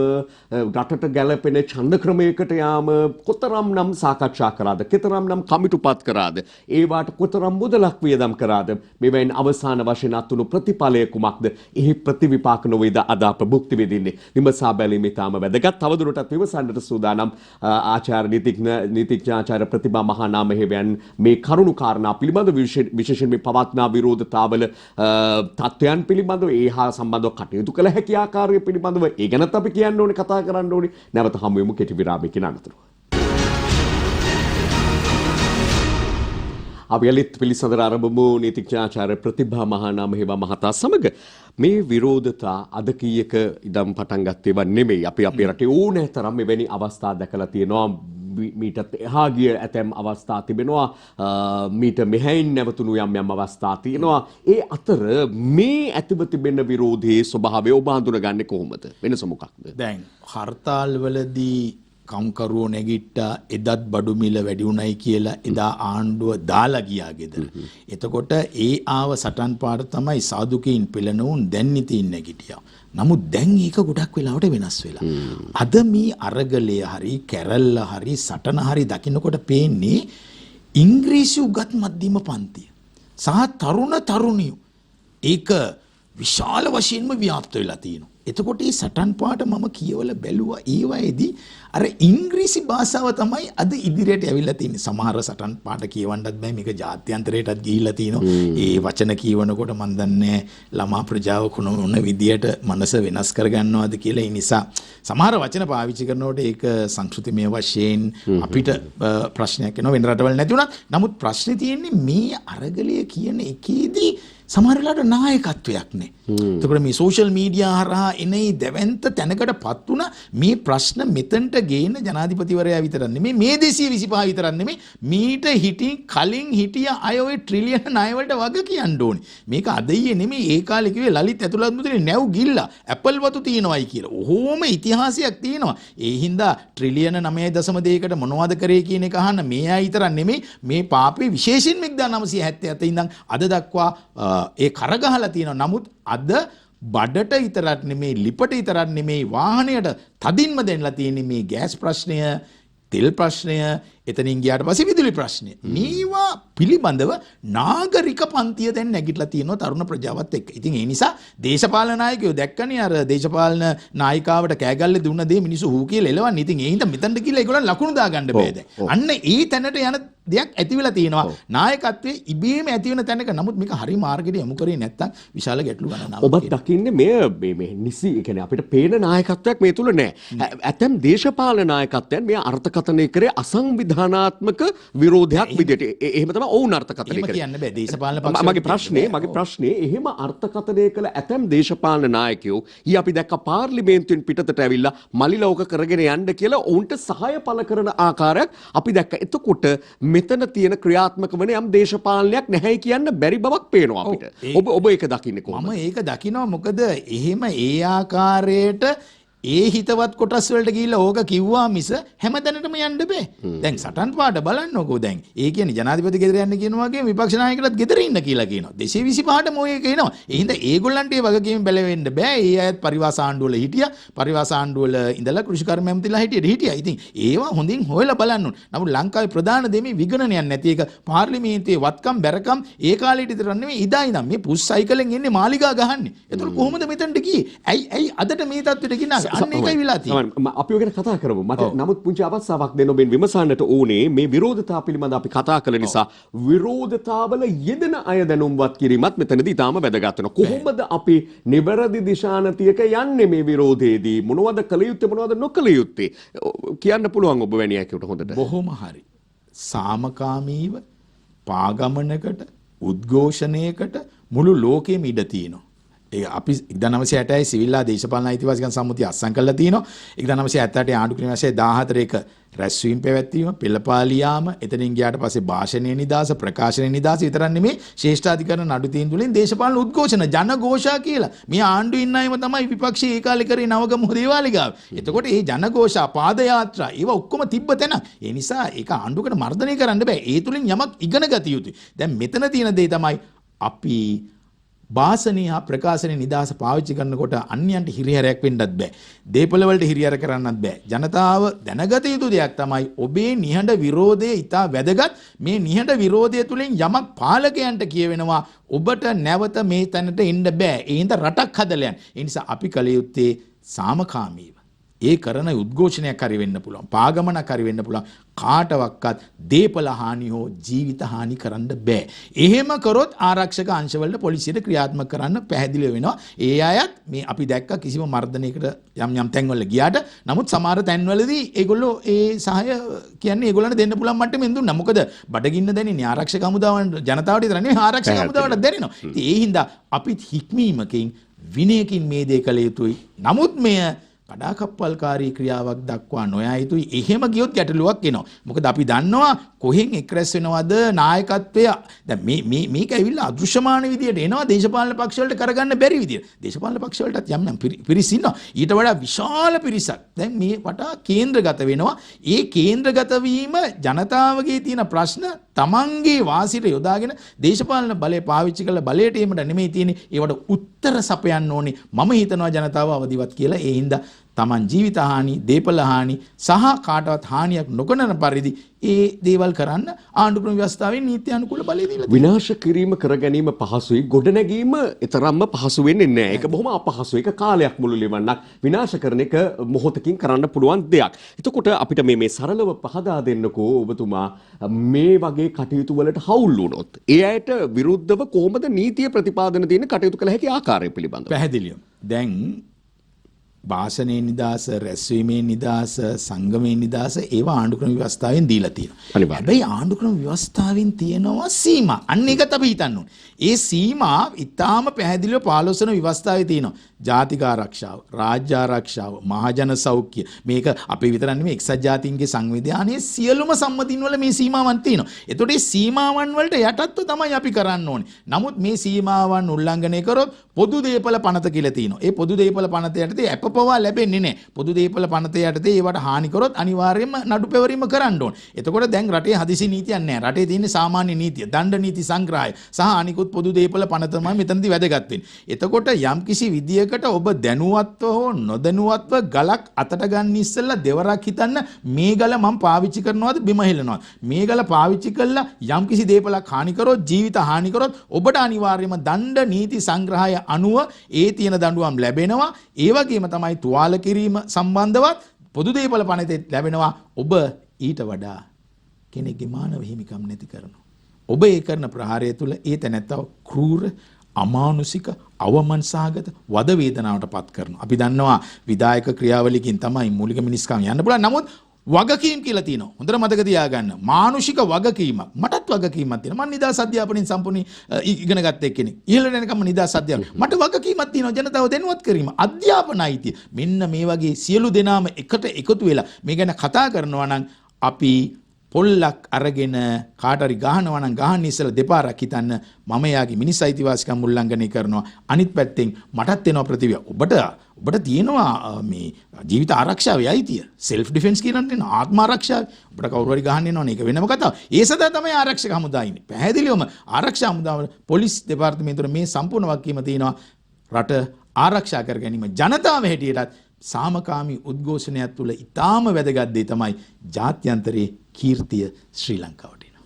රටට ගැළපෙන ඡන්ද ක්‍රමයකට යාම කොතරම්නම් සාකච්ඡා කරාද? කොතරම්නම් කමිටුපත් කරාද? ඒවට කොතරම් මුදලක් වියදම් කරාද? මේවෙන් අවසාන වශයෙන් අත්තුණු ප්‍රතිඵලය කුමක්ද? එහි ප්‍රතිවිපාක නොවේද අද අප භුක්ති විඳින්නේ. විමසා බැලීම ඉතාම වැදගත්. තවදුරටත් විමසන්න සූදානම් ආචාර්ය නීතිඥ ආචාර්ය ප්‍රතිභා මහානාමහිමියන් මේ කරුණු කාරණා පිළිබඳ විශේෂයෙන් මේ පවත්නා විරෝධතාවල තත්ත්වයන් පිළිබඳව ඒ හා සම්බන්ධව කටයුතු කළ හැකි ආකාරය පිළිබඳව ඒ ගැනත් අපි කියන්න ඕනේ කතා කරන්න ඕනේ නැවත හමු වෙමු කෙටි විරාමයකින් අනතුරුව අපි යලිත් පිළිසඳර ආරම්භමු නීතිඥ ආචාර්ය ප්‍රතිභා මහානාමහිමියන් මහතා සමග මේ විරෝධතා අද කීයක ඉදම් පටන් ගත්තේව නෙමෙයි අපි අපේ රටේ ඕනෑ තරම් මෙවැනි අවස්ථා දැකලා තියෙනවා මීටත් එහා ගිය ඇතැම් අවස්ථා තිබෙනවා මීට මෙහැයින් නැවතුණු යම් අවස්ථා තියෙනවා ඒ අතර මේ ඇතිව තිබෙන විරෝධයේ ස්වභාවය ඔබ හඳුනගන්නේ කොහොමද වෙනස මොකක්ද දැන් හර්තාල් වලදී කම්කරුවෝ නැගිට්ටා එදත් බඩු මිල වැඩි උණයි කියලා එදා ආණ්ඩුව දාලා ගියා ගෙදර. එතකොට ඒ ආව සටන් පාඩ තමයි සාදුකීන් පෙළනවුන් දැන් ඉතින් නැගිටියා. නමුත් දැන් ඒක ගොඩක් වෙලාවට වෙනස් වෙලා. අද මේ අරගලය හරි කැරල්ල හරි සටන හරි දකින්නකොට පේන්නේ ඉංග්‍රීසි උගත් මධ්‍යම පන්තිය. සහ තරුණ තරුණියෝ ඒක විශාල වශයෙන්ම ව්‍යාප්ත වෙලා තියෙනවා. එතකොට මේ සටන් පාට මම කියවල බැලුවා ඒවයේදී අර ඉංග්‍රීසි භාෂාව තමයි අද ඉදිරියට ඇවිල්ලා තියෙන්නේ. සමහර සටන් පාට කියවන්නත් බෑ, මේක ජාත්‍යන්තරයටත් ගිහිල්ලා තිනවා. ඒ වචන කියවනකොට මම දන්නේ ළමා ප්‍රජාව කුණ විදියට මනස වෙනස් කරගන්නවාද කියලා. ඒ නිසා සමහර වචන පාවිච්චි කරනකොට ඒක සංස්කෘතිමය වශයෙන් අපිට ප්‍රශ්නයක් වෙනවා වෙන රටවල නැති වුණත්. නමුත් ප්‍රශ්නේ තියෙන්නේ මේ අරගලය කියන එකේදී සමහර වෙලාවට නායකත්වයක් නැහැ. එතකොට මේ සෝෂල් මීඩියා හරහා එනේ දැවැන්ත තැනකටපත් වුණ මේ ප්‍රශ්න මෙතනට ගේන ජනාධිපතිවරයා විතරක් නෙමෙයි, මේ 225 විතරක් නෙමෙයි, මීට කලින් හිටිය අය ඔය ට්‍රිලියන ණය වලට වග කියන්න ඕනේ. මේක අදයේ නෙමෙයි, ඒ කාලේ කිව්වේ ලලිත් ඇතුළත් මුදලේ නැව් ගිල්ලා ඇපල් වතු තියෙනවයි කියලා. ඔහොම ඉතිහාසයක් තියෙනවා. ඒ හින්දා ට්‍රිලියන 9.2කට මොනවද කරේ කියන එක අහන්න මේ අය විතරක් නෙමෙයි, මේ පාපේ විශේෂයෙන් 1977 ඉඳන් අද දක්වා ඒ කරගහලා තියෙනවා. නමුත් අද බඩට විතරක් නෙමෙයි, ලිපට විතරක් නෙමෙයි, වාහනයට තදින්ම දෙන්නලා තියෙන්නේ මේ ගෑස් ප්‍රශ්නය, තෙල් ප්‍රශ්නය, එතනින් ගියාට පස්සේ විදුලි ප්‍රශ්නය. මේවා පිළිබඳව නාගරික පන්තිය දැන් නැගිටලා තියෙනවා තරුණ ප්‍රජාවත් එක්ක. ඉතින් ඒ නිසා දේශපාලන නායකයෝ දැක්කනේ අර දේශපාලන නායිකාවට කෑගල්ලේ දුන්න දේ මිනිස්සු හූ කියලා එලවන්නේ. ඉතින් ඒ හින්දා මෙතනට කියලා ඒගොල්ලන් ලකුණු දාගන්න බෑ දැන්. අන්න ඒ තැනට යන දෙයක් ඇති වෙලා තියෙනවා. නායකත්වයේ ඉබේම ඇති වෙන තැනක. නමුත් මේක හරි මාර්ගයට යොමු කරේ නැත්තම් විශාල ගැටලු ගණනාවක්. ඔබ දකින්නේ මේ නිසි කියන්නේ අපිට පේන නායකත්වයක් මේ තුල නැහැ. ඇතැම් දේශපාලන නායකත්වයන් මේ අර්ථකථනය කරේ අසංවිධානාත්මක විරෝධයක් විදියට. එහෙම තමයි ඔවුන් අර්ථකථනය කරේ. කියන්න බෑ දේශපාලන මගේ ප්‍රශ්නේ එහෙම අර්ථකථනය කළ ඇතැම් දේශපාලන නායකයෝ ඊ අපි දැක්ක පාර්ලිමේන්තුවෙන් පිටතට ඇවිල්ලා මලිලෝක කරගෙන යන්න කියලා ඔවුන්ට සහාය පළ කරන ආකාරයක් අපි දැක්ක. එතකොට මෙතන තියෙන ක්‍රියාත්මක වන යම් දේශපාලනයක් නැහැ කියන්න බැරි බවක් පේනවා අපිට. ඔබ ඒක දකින්නේ කොහොමද? මම ඒක දකිනවා මොකද එහෙම ඒ ආකාරයට ඒ හිතවත් කොටස් වලට ගිහිල්ලා ඕක කිව්වා මිස හැමතැනටම යන්න බෑ. දැන් සටන් පාට බලන්නකෝ දැන්. ඒ කියන්නේ ජනාධිපති ගෙදර යන්න කියනවා වගේ විපක්ෂ නායකලත් ගෙදර ඉන්න කියලා කියනවා. 225ට මොයේ කියනවා. ඒ හින්දා ඒගොල්ලන්ට ඒ වගකීම් බැලවෙන්න බෑ. ඒ අයත් පරිවාස ආණ්ඩුවල හිටියා. පරිවාස ආණ්ඩුවල ඉඳලා කෘෂිකර්ම ඇමතිලා හිටියා. ඉතින් ඒවා හොඳින් හොයලා බලන්න ඕන. නමුත් ලංකාවේ ප්‍රධාන දේ මේ විගණනයක් නැති එක. පාර්ලිමේන්තුවේ වත්කම් බැරකම් ඒ කාලේට විතර නෙමෙයි ඉදා ඉඳන් මේ පුස් සයිකලෙන් එන්නේ මාලිගා ගහන්නේ. ඒතකොට කොහොමද මෙතනට ගියේ? ඇයි අදට මේ තත්ත්වෙට ගෙනාවේ? අන්න ඒකයි වෙලා තියෙන්නේ. අපි ඔය ගැන කතා කරමු. මට නමුත් පුංචි අවස්ථාවක් දෙන්න ඔබෙන් විමසන්නට ඕනේ මේ විරෝධතා පිළිබඳ අපි කතා කළ නිසා විරෝධතාවල යෙදෙන අය දැනුම්වත් කිරීමත් මෙතනදී ඊටාම වැදගත් වෙනවා. කොහොමද අපි නිවැරදි දිශානතියක යන්නේ මේ විරෝධයේදී? මොනවද කළ යුත්තේ මොනවද නොකළ යුත්තේ? කියන්න පුළුවන් ඔබ වැනි අයෙකුට හොඳට. බොහොම හරි. සාමකාමීව පාගමනකට උද්ඝෝෂණයකට මුළු ලෝකෙම ඉඩ තියෙනවා. ඒ අපි 1960 සිවිල්ලා දේශපාලන අයිතිවාසිකම් සම්මුතිය අත්සන් කළා තියෙනවා. 1978 ආණ්ඩු ක්‍රම වශයෙන් 14 එක රැස්වීම පැවැත්වීම, පෙළපාලියාම, එතනින් ගියාට පස්සේ භාෂණයේ නිදාස, ප්‍රකාශනයේ නිදාස විතරක් නෙමෙයි ශ්‍රේෂ්ඨාධිකරණ නඩු තීන්දුවලින් දේශපාලන උද්ඝෝෂණ ජනഘോഷා කියලා. මේ ආණ්ඩුවේ ඉන්න අයම තමයි විපක්ෂයේ ඒ කාලේ කරේ නවගමුව දේවාලිගාව. එතකොට මේ ජනഘോഷා, පාදයාත්‍රා ඒවා ඔක්කොම තිබ්බ තැන. ඒ නිසා ඒක ආණ්ඩුවකට මර්ධනය කරන්න බෑ. ඒ තුලින් යමක් ඉගෙන ගත යුතුයි. දැන් මෙතන තියෙන දේ තමයි අපි භාෂණය හා ප්‍රකාශනයේ නිදහස පාවිච්චි කරනකොට අන්‍යයන්ට හිරිහැරයක් වෙන්නත් බෑ. දේපොළ වලට හිරිහැර කරන්නත් බෑ. ජනතාව දැනගත යුතු දෙයක් තමයි ඔබේ නිහඬ විරෝධය ඉතා වැදගත්. මේ නිහඬ විරෝධය තුලින් යමක් පාලකයන්ට කියවෙනවා ඔබට නැවත මේ තැනට එන්න බෑ. ඒ හින්දා රටක් හදලා යන්න. ඒ නිසා අපි කල යුත්තේ සාමකාමීව ඒ කරන උද්ඝෝෂණයක් හරි වෙන්න පුළුවන්, පාගමනක් හරි වෙන්න පුළුවන්. කාටවත් දේපල හානි හෝ ජීවිත හානි කරන්න බෑ. එහෙම කරොත් ආරක්ෂක අංශවලට පොලිසියට ක්‍රියාත්මක කරන්න පැහැදිලි වෙනවා. ඒ අයත් මේ අපි දැක්ක කිසිම මර්ධනයකට යම් තැන්වල ගියාට, නමුත් සමහර තැන්වලදී ඒගොල්ලෝ ඒ සහාය කියන්නේ ඒගොල්ලන්ට දෙන්න පුළුවන් මට්ටමින් දුන්නා. මොකද බඩගින්න දැනෙන්නේ ආරක්ෂක හමුදාවන් ජනතාවට විතර නෙවෙයි, ආරක්ෂක හමුදාවට දැනෙනවා. ඉතින් ඒ හින්දා අපි හික්මීමකින් විනයකින් මේ දේ කළ යුතුයි. නමුත් මෙය කඩාකප්පල්කාරී ක්‍රියාවක් දක්වා නොයා යුතුයි. එහෙම ගියොත් ගැටලුවක් එනවා. මොකද අපි දන්නවා කොහෙන් එක්රැස් වෙනවද නායකත්වය. දැන් මේක ඇවිල්ලා අදෘශ්‍යමාන විදියට එනවා දේශපාලන පක්ෂ වලට කරගන්න බැරි විදියට. දේශපාලන පක්ෂ වලටත් යම් පිරිස් ඉන්නවා. ඊට වඩා විශාල පිරිසක් දැන් මේ වටා කේන්ද්‍රගත වෙනවා. ඒ කේන්ද්‍රගත වීම ජනතාවගේ තියෙන ප්‍රශ්න තමන්ගේ වාසියට යොදාගෙන දේශපාලන බලය පාවිච්චි කරලා බලයට එීමට නෙමෙයි තියෙන්නේ. ඒවට උත්තර සපයන්න ඕනේ. මම හිතනවා ජනතාව අවදිවත් කියලා. ඒ හින්දා තමන් ජීවිත හානි, දේපල හානි සහ කාටවත් හානියක් නොකරන පරිදි ඒ දේවල් කරන්න ආණ්ඩු ක්‍රම ව්‍යවස්ථාවේ නීති අනුකූල බලය දීලා තියෙනවා. විනාශ කිරීම කර ගැනීම පහසුයි, ගොඩනැගීම තරම්ම පහසු වෙන්නේ නැහැ. ඒක බොහොම අපහසු. ඒක කාලයක් මුළුල්ලේ වන්නක් විනාශ කරන එක මොහොතකින් කරන්න පුළුවන් දෙයක්. එතකොට අපිට මේ සරලව පහදා දෙන්නකෝ ඔබතුමා මේ වගේ කටයුතු වලට හවුල් වුණොත් ඒ අයට විරුද්ධව කොහොමද නීතිය ප්‍රතිපාදන දෙන්න කටයුතු කළ හැකි ආකාරය පිළිබඳව. පැහැදිලිවම. දැන් භාෂණයේ නිදහස, රැස්වීමේ නිදහස, සංගමයේ නිදහස ඒවා ආණ්ඩුක්‍රම ව්‍යවස්ථාවෙන් දීලා තියෙනවා. හැබැයි ආණ්ඩුක්‍රම ව්‍යවස්ථාවෙන් තියෙනවා සීමා. අන්න ඒකත් අපි හිතන්න ඕනේ. ඒ සීමා ඊටාම පැහැදිලිව 15 වෙනි ව්‍යවස්ථාවේ තියෙනවා. ජාතික ආරක්ෂාව, රාජ්‍ය ආරක්ෂාව, මහජන සෞඛ්‍ය. මේක අපේ විතර නෙමෙයි එක්සත් ජාතීන්ගේ සංවිධානයේ සියලුම සම්මතීන් වල මේ සීමාවන් තියෙනවා. එතකොට මේ සීමාවන් වලට යටත්ව තමයි අපි කරන්න ඕනේ. නමුත් මේ සීමාවන් උල්ලංඝනය කරොත් පොදු දේපල පනත කියලා තියෙනවා. ඒ පොදු දේපල පනත යටතේ අපපවා ලැබෙන්නේ නැහැ. පොදු දේපල පනත යටතේ ඒවට හානි කරොත් අනිවාර්යයෙන්ම නඩු පෙවරීම කරන්න ඕනේ. එතකොට දැන් රටේ හදිසි නීතියක් නැහැ. රටේ තියෙන්නේ සාමාන්‍ය නීතිය, දණ්ඩ නීති සංග්‍රහය සහ අනිකුත් පොදු දේපල පනත තමයි මෙතනදී වැදගත් වෙන්නේ. එතකොට යම්කිසි විදියකට ඔබ දැනුවත්ව හෝ නොදැනුවත්ව ගලක් අතට ගන්න ඉස්සෙල්ලා දෙවරක් හිතන්න මේ ගල මම පාවිච්චි කරනවද බිම හෙලනවද? මේ ගල පාවිච්චි කළා යම්කිසි දේපලක් හානි කරොත්, ජීවිත හානි කරොත් ඔබට අනිවාර්යයෙන්ම දණ්ඩ නීති සංග්‍රහය අනුව ඒ තියෙන දඬුවම් ලැබෙනවා. ඒ වගේම තමයි තුවාල කිරීම සම්බන්ධවත් පොදු දේපල පනතේ ලැබෙනවා. ඔබ ඊට වඩා කෙනෙක්ගේ මානව හිමිකම් නැති කරනවා. ඔබ ඒ කරන ප්‍රහාරය තුළ ඒ තැනැත්තව ක්‍රූර, අමානුෂික, අවමන් සහගත වද වේදනාවට පත් කරනවා. අපි දන්නවා විධායක ක්‍රියාවලියකින් තමයි මූලික මිනිස්කම් යන්න පුළුවන්. නමුත් වගකීම් කියලා තියෙනවා. හොඳට මතක තියාගන්න. මානුෂික වගකීමක්. මටත් වගකීමක් තියෙනවා. මම නිදහස් අධ්‍යාපනයෙන් සම්පූර්ණ ඉගෙන ගත්ත එක්කෙනෙක්. ඉහළට යනකම් නිදහස් අධ්‍යාපනය. මට වගකීමක් තියෙනවා ජනතාව දැනුවත් කිරීම. අධ්‍යාපන අයිතිය. මෙන්න මේ වගේ සියලු දෙනාම එකට එකතු වෙලා මේ ගැන කතා කරනවා නම් අපි පොල්ලක් අරගෙන කාට හරි ගහනවා නම් ගහන්න ඉස්සෙල්ලා දෙපාරක් හිතන්න මම යාගේ මිනිස් අයිතිවාසිකම් උල්ලංඝනය කරනවා. අනිත් පැත්තෙන් මටත් එනවා ප්‍රතිවිය. ඔබට තියෙනවා මේ ජීවිත ආරක්ෂාවේ අයිතිය. self defense කියන ආත්ම ආරක්ෂාව. ඔබට කවුරු හරි ගහන්න එනවනේ ඒක වෙනම කතාවක්. ඒ සදා තමයි ආරක්ෂක හමුදා ඉන්නේ. පැහැදිලිවම ආරක්ෂා හමුදාව පොලිස් දෙපාර්තමේන්තුවේ මේ සම්පූර්ණ වගකීම තියෙනවා රට ආරක්ෂා කර ගැනීම. ජනතාව හැටියටත් සාමකාමී උද්ඝෝෂණයක් තුළ ඉතාම වැදගත් දේ තමයි ජාත්‍යන්තරයේ කීර්තිය ශ්‍රී ලංකාවට එනවා.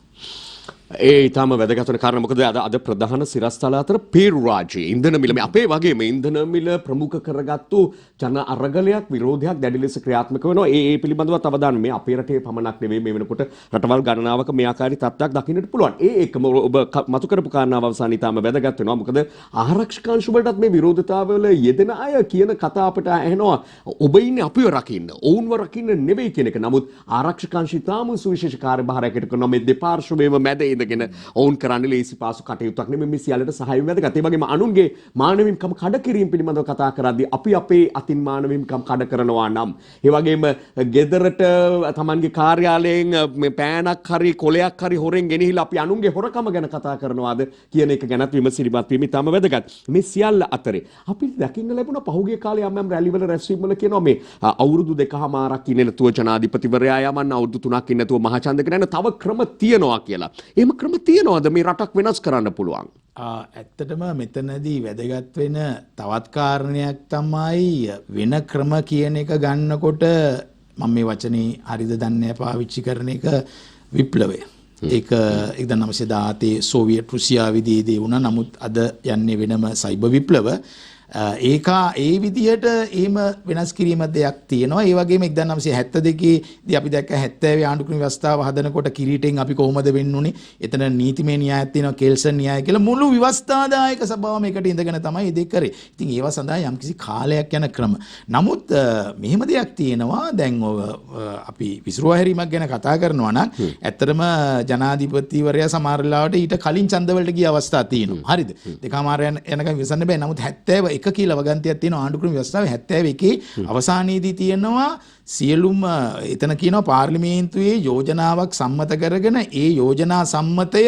ඒ ඊටම වැදගත් වෙන කාරණා මොකද අද ප්‍රධාන සිරස්තල අතර පේරු රාජ්‍යයේ ඉන්ධන මිල මේ අපේ වගේ මේ ඉන්ධන මිල ප්‍රමුඛ කරගත්තු ජන අරගලයක් විරෝධයක් දැඩි ලෙස ක්‍රියාත්මක වෙනවා. ඒ පිළිබඳව අවධානය මේ අපේ රටේ පමණක් නෙවෙයි මේ වෙනකොට රටවල් ගණනාවක මේ ආකාරي තත්ත්වයක් දකින්නට පුළුවන්. ඒ එකම ඔබ මතු කරපු කාරණාව අවසානයේ ඊටම වැදගත් වෙනවා. මොකද ආරක්ෂකාංශ වලටත් මේ විරෝධතාවවල යෙදෙන අය කියන කතා අපට ඇහෙනවා. ඔබ ඉන්නේ අපිව රකින්න, ඔවුන්ව රකින්න නෙවෙයි කියන එක. නමුත් ආරක්ෂකාංශ ඊටම සුවිශේෂ කාර්යභාරයකට කරනවා. මේ දෙපාර්ශ්වයේම මැද ඉඳගෙන ඔවුන් කරන්නේ ලේසි පාසු කටයුත්තක් නෙමෙයි. මේ සියල්ලට සහාය වැදගත්. ඒ වගේම අනුන්ගේ මානව හිමිකම් කඩ කිරීම පිළිබඳව කතා කරද්දී අපි අපේ අතින් මානව හිමිකම් කඩ කරනවා නම්, ඒ වගේම ගෙදරට තමන්ගේ කාර්යාලයෙන් මේ පෑනක් හරි කොලයක් හරි හොරෙන් ගෙනහිලා අපි අනුන්ගේ හොරකම ගැන කතා කරනවාද කියන එක ගැනත් විමසිලිමත් වීම ඉතාම වැදගත්. මේ සියල්ල අතරේ අපි දකින්න ලැබුණ පහුගිය කාලේ යම් රැලිවල රැස්වීම් වල කියනවා මේ අවුරුදු 2කමාරක් ඉන්නේ නැතුව ජනාධිපතිවරයා යවන්න, අවුරුදු 3ක් ඉන්නේ නැතුව මහාචන්දක යන තව ක්‍රම තියනවා කියලා. එහෙම ක්‍රම තියනවාද මේ රටක් වෙනස් කරන්න පුළුවන්? ඇත්තටම මෙතනදී වැදගත් වෙන තවත් කාරණයක් තමයි වෙන ක්‍රම කියන එක ගන්නකොට මම මේ වචනේ හරිද දන්නේ පාවිච්චි කරන එක විප්ලවය. ඒක 1917 සෝවියට් රුසියාවේදී වුණා. නමුත් අද යන්නේ වෙනම සයිබර් විප්ලව. ඒ විදිහට එහෙම වෙනස් කිරීම දෙයක් තියෙනවා. ඒ වගේම 1972 දී අපි දැක්ක 70 ආණ්ඩුක්‍රම ව්‍යවස්ථාව හදනකොට කිරීටෙන් අපි කොහොමද වෙන්නුනේ? එතන නීතිමය න්‍යායක් තියෙනවා, කෙල්සන් න්‍යාය කියලා මුළු ව්‍යවස්ථාදායක සභාවම එකට ඉඳගෙන තමයි ඒ දෙක කරේ. ඉතින් ඒවා සඳහා යම්කිසි කාලයක් යන ක්‍රම. නමුත් මෙහෙම දෙයක් තියෙනවා. දැන් අපි විසිරුවා හැරීමක් ගැන කතා කරනවා නම් ඇත්තටම ජනාධිපතිවරයා සමහර වෙලාවට ඊට කලින් ඡන්දවලට ගිය අවස්ථා තියෙනවා. හරිද? දෙකමාර යනකම් විසන්න බෑ. නමුත් 71 එක කියලා වගන්තියක් තියෙනවා ආණ්ඩුක්‍රම ව්‍යවස්ථාවේ. 71 අවසානයේදී තියෙනවා සියලුම එතන කියනවා පාර්ලිමේන්තුවේ යෝජනාවක් සම්මත කරගෙන ඒ යෝජනා සම්මතය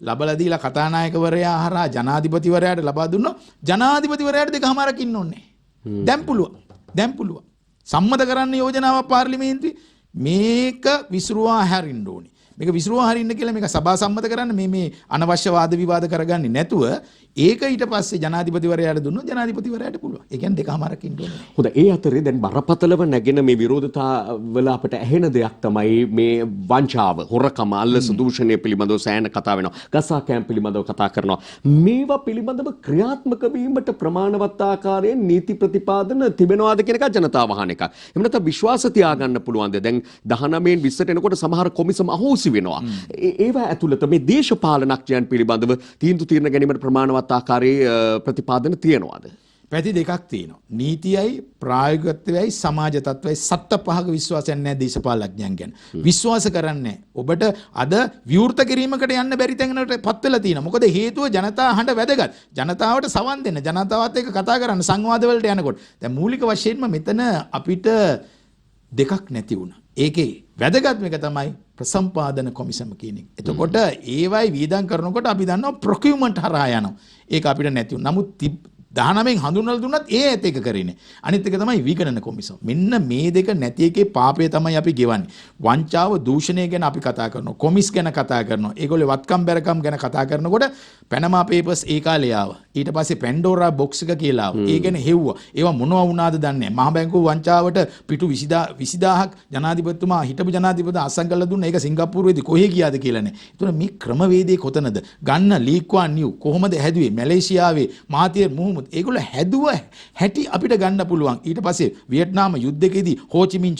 ලබලා දීලා කතානායකවරයා හරහා ජනාධිපතිවරයාට ලබා දුන්නොත් ජනාධිපතිවරයාට දෙකමාරක් ඉන්න ඕනේ. දැන් පුළුවන්. සම්මත කරන්න යෝජනාවක් පාර්ලිමේන්තුවේ මේක විසිරුවා හැරින්න ඕනේ. මේක විසිරුවා හරින්න කියලා මේක සභා සම්මත කරන්න මේ අනවශ්‍ය වාද විවාද කරගන්නේ නැතුව ඒක ඊට පස්සේ ජනාධිපතිවරයාට දුන්නොත් ජනාධිපතිවරයාට පුළුවන්. ඒ කියන්නේ දෙකමාරක් ඉන්න ඕනේ. හොඳ ඒ අතරේ දැන් බරපතලව නැගෙන මේ විරෝධතා වල අපිට ඇහෙන දෙයක් තමයි මේ වංචාව, හොරකම, අල්ලස දූෂණය පිළිබඳව සෑහෙන කතා වෙනවා. ගසා කෑම් පිළිබඳව කතා කරනවා. මේවා පිළිබඳව ක්‍රියාත්මක වීමට ප්‍රමාණවත් ආකාරයෙන් නීති ප්‍රතිපාදන තිබෙනවාද කියන එක ජනතාව අහන එක. එහෙම නැත්නම් විශ්වාස තියාගන්න පුළුවන්ද? දැන් 19න් 20ට එනකොට සමහර කොමිසම අහෝසි වෙනවා. ඒවා ඇතුළත මේ දේශපාලනඥයන් පිළිබඳව තීන්දුව ගැනීමට ප්‍රමාණවත් ආකාරයේ ප්‍රතිපාදන තියෙනවාද? පැති දෙකක් තියෙනවා. නීතියයි ප්‍රායෝගිකත්වයයි සමාජ තත්ත්වයයි සත්ත පහක විශ්වාසයක් නැහැ දේශපාලනඥයන් ගැන. විශ්වාස කරන්නේ ඔබට අද විවෘත කිරීමකට යන්න බැරි තැනකට පත් වෙලා තියෙනවා. මොකද හේතුව ජනතා හඬ වැදගත්. ජනතාවට සවන් දෙන්න, ජනතාවත් එක්ක කතා කරන්න සංවාද වලට යනකොට. දැන් මූලික වශයෙන්ම මෙතන අපිට දෙකක් නැති වුණා. ඒකේ වැදගත්ම එක තමයි ප්‍රසම්පාදන කොමිසම කියන එක. එතකොට ඒවයි වීදම් කරනකොට අපි දන්නවා ප්‍රොකියුමන්ට් හරහා යනවා. ඒක අපිට නැති වුණා. නමුත් 19න් හඳුන්වලා දුන්නත් ඒ ඇත එක කරන්නේ. අනිත් එක තමයි විගණන කොමිසම. මෙන්න මේ දෙක නැති එකේ පාපය තමයි අපි ගෙවන්නේ. වංචාව, දූෂණය ගැන අපි කතා කරනවා. කොමිස් ගැන කතා කරනවා. ඒගොල්ලෝ වත්කම් බැරකම් ගැන කතා කරනකොට පැනමා පේපර්ස් ඒ කාලේ ආවා. ඊට පස්සේ පැන්ඩෝරා බොක්ස් එක කියලා ආවා. ඒ ගැන හෙව්වා. ඒවා මොනවා වුණාද දන්නේ නැහැ. මහ බැංකුව වංචාවට පිටු 20000ක් ජනාධිපතිතුමා හිටපු ජනාධිපති අස්සම් කරලා දුන්නා. ඒක සිංගප්පූරුවේදී කොහේ ගියාද කියලා නැහැ. ඒතකොට මේ ක්‍රමවේදයේ කොතනද? ගන්න ලීක්වා නිව් කොහොමද හැදුවේ? මැලේසියාවේ මාතිය මුහුමු ඒගොල්ලෝ හැදුව හැටි අපිට ගන්න පුළුවන්. ඊට පස්සේ වියට්නාම යුද්ධයේදී හෝ චි මින්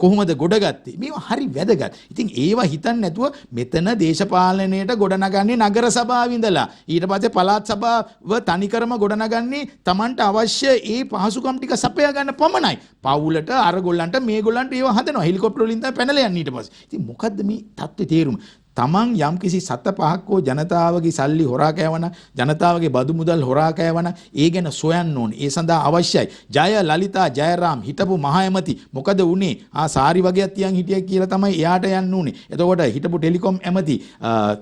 කොහොමද ගොඩගත්තේ? මේවා හරි වැදගත්. ඉතින් ඒවා හිතන්නේ නැතුව මෙතන දේශපාලනයට ගොඩනගන්නේ නගර සභාව ඉඳලා. ඊට පස්සේ පළාත් සභාව තනිකරම ගොඩනගන්නේ Tamanට අවශ්‍ය ඒ පහසුකම් ටික සපයා ගන්න පමණයි. පවුලට අරගොල්ලන්ට මේගොල්ලන්ට ඒවා හදනවා. හෙලිකොප්ටර වලින් තමයි පැනලා යන්නේ ඊට පස්සේ. ඉතින් මොකද්ද මේ தත්ත්වේ තේරුම? තමන් යම්කිසි සත පහක් හෝ ජනතාවගේ සල්ලි හොරා කෑවනම්, ජනතාවගේ බදු මුදල් හොරා කෑවනම් ඒ ගැන සොයන්න ඕනේ. ඒ සඳහා අවශ්‍යයි. ජය ලලිතා ජයරාම් හිටපු මහ ඇමති මොකද වුනේ? සාරි වගේක් තියන් හිටිය කියලා තමයි එයාට යන්න උනේ. එතකොට හිටපු ටෙලිකොම් ඇමති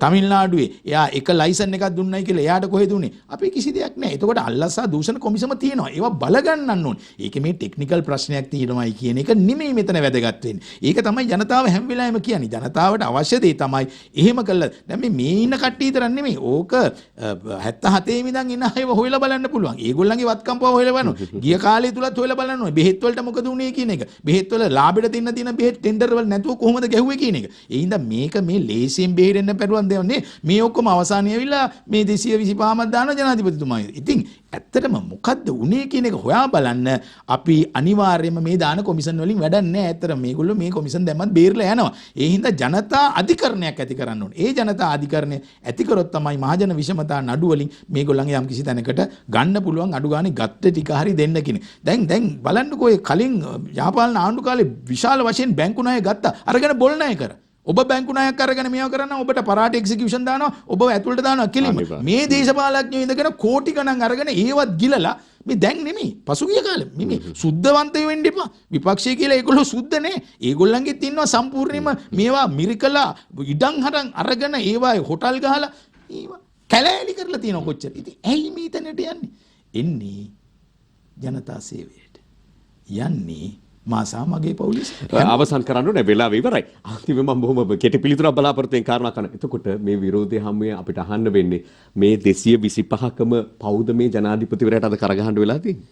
තමිල්නාඩුවේ එයා එක ලයිසන් එකක් දුන්නයි කියලා එයාට කොහෙද උනේ? අපි කිසි දෙයක් නැහැ. එතකොට අල්ලසා දූෂණ කොමිසම තියෙනවා. ඒවා බලගන්නන්න ඕනේ. ඒක මේ ටෙක්නිකල් ප්‍රශ්නයක් තියෙනවායි කියන එක නෙමෙයි මෙතන වැදගත් වෙන්නේ. ඒක තමයි ජනතාව හැම වෙලාවෙම කියන්නේ. ජනතාවට අවශ්‍ය දේ තමයි එහෙම කළා. දැන් මේ ඉන්න කට්ටිය විතර නෙමෙයි. ඕක 77 ඉඳන් ඉන්න අයව හොයලා බලන්න පුළුවන්. ඒගොල්ලන්ගේ වත්කම් පව හොයලා බලනවා. ගිය කාලේ තුලත් හොයලා බලන්න ඕනේ. බෙහෙත් වලට මොකද උනේ කියන එක. බෙහෙත් වල ලාභෙට තියෙන බෙහෙත් ටෙන්ඩර් වල නැතුව කොහොමද ගැහුවේ කියන එක. ඒ හින්දා මේක මේ ලේසියෙන් බෙහෙරෙන්න පෙරුවන් දෙන්නේ. මේ ඔක්කොම අවසානයේ ඇවිල්ලා මේ 225ක් දාන ජනාධිපතිතුමා. ඉතින් ඇත්තටම මොකද්ද උනේ කියන එක හොයා බලන්න අපි අනිවාර්යයෙන්ම මේ දාන කොමිෂන් වලින් වැඩක් නැහැ. ඇත්තටම මේගොල්ලෝ මේ කොමිෂන් දැම්මත් බේරලා යනවා. ඒ හින්දා ජනතා අධිකරණයක් ඇති කරන්න ඕනේ. ඒ ජනතා අධිකරණය ඇති කරොත් තමයි මහජන විෂමතා නඩු වලින් මේගොල්ලන්ගේ යම් කිසි තැනකට ගන්න පුළුවන් අඩු ගානේ ගත්ත ටික හරි දෙන්න කියන. දැන් බලන්නකෝ ඒ කලින් යහපාලන ආණ්ඩු කාලේ විශාල වශයෙන් බැංකු ණය ගත්තා. අරගෙන බොල් ණය කර. ඔබ බැංකු ණයක් අරගෙන මේව කරන්න ඔබට පරාට එක්සිකියුෂන් දානවා. ඔබ ඇතුළට දානවා කෙලින්ම. මේ දේශපාලඥයෝ ඉඳගෙන කෝටි ගණන් අරගෙන ඒවත් ගිලලා මේ දැන් නෙමෙයි පසුගිය කාලේ මේ සුද්ධවන්තයෝ වෙන්න එපා. විපක්ෂය කියලා ඒගොල්ලෝ සුද්ධ නෑ. ඒගොල්ලන්ගෙත් ඉන්නවා සම්පූර්ණයෙන්ම මේවා මිරිකලා ඉඩම් හරන් අරගෙන ඒවා හොටල් ගහලා ඒවා කැලෑලි කරලා තියෙනවා කොච්චර. ඉතින් ඇයි මේ තැනට යන්නේ? එන්නේ ජනතා සේවයට. යන්නේ මාසා මගේ පොලිස් අවසන් කරන්න ඕනේ වෙලාව ඉවරයි. අන්තිමට මම බොහොම කෙටි පිළිතුරක් බලාපොරොත්තු වෙන කාරණා කරන. එතකොට මේ විරෝධය හැමෝම අපිට අහන්න වෙන්නේ මේ 225කම පවුද මේ ජනාධිපතිවරයාට අද කරගහන්න වෙලා තියෙන්නේ?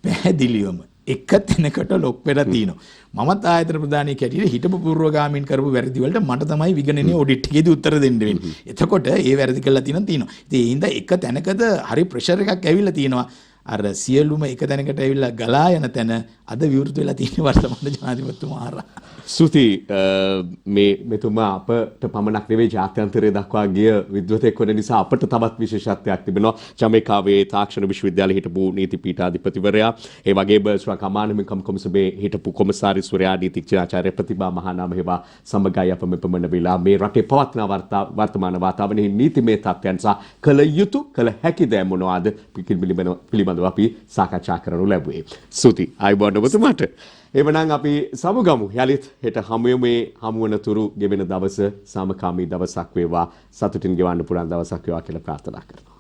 පැහැදිලිවම එක තැනකට ලොක් වෙලා තියෙනවා. මමත් ආයතන ප්‍රධානී කැටියට හිටපු පූර්වගාමීන් කරපු වැරදි වලට මට තමයි විගණනයේ ඔඩිට් එකේදී උත්තර දෙන්න වෙන්නේ. එතකොට ඒ වැරදි කළා තියෙනවා. ඉතින් ඒ හින්දා එක තැනකද හරි ප්‍රෙෂර් එකක් ඇවිල්ලා තියෙනවා. අර සියලුම එක තැනකට ඇවිල්ලා ගලා යන තැන අද විවෘත වෙලා තියෙන වර්තමාන ජනාධිපතිතුමා හරහා. සුති මෙතුමා අපට පමණක් නෙවෙයි ජාත්‍යන්තරය දක්වා ගිය විද්වතෙක් වෙන නිසා අපට තවත් විශේෂත්වයක් තිබෙනවා. ජමේකාවේ තාක්ෂණ විශ්වවිද්‍යාලයේ හිටපු නීති පීඨාධිපතිවරයා, ඒ වගේම ශ්‍රී ලංකා මානව හිමිකම් කොමිසමේ හිටපු කොමසාරිස්වරයා නීතිඥාචාර්ය ප්‍රතිභා මහානාමහේවා සමගයි අප මෙපමණ වෙලා මේ රටේ පවත්නා වර්තමාන වාතාවරණයේ නීතිමය තත්ත්වයන් සහ කළ යුතු කළ හැකි දෑ මොනවාද පිළිබඳව අපි සාකච්ඡා කරනු ලැබුවේ. සුති ආයුබෝවන් ඔබතුමාට. එවනම් අපි සමුගමු. යලිත් හෙට හමුවන තුරු ගෙවෙන දවස සාමකාමී දවසක් වේවා. සතුටින් ගෙවන්න පුළුවන් දවසක් වේවා කියලා ප්‍රාර්ථනා කරනවා.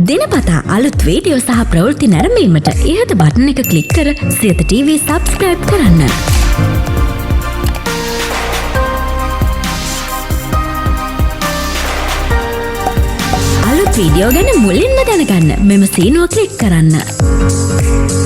දිනපතා අලුත් වීඩියෝ සහ ප්‍රවෘත්ති නැරඹීමට ඉහත බටන් එක ක්ලික් කර සියත TV සබස්ක්‍රයිබ් කරන්න. අලුත් වීඩියෝ ගැන මුලින්ම දැනගන්න මෙම සීනුව ක්ලික් කරන්න.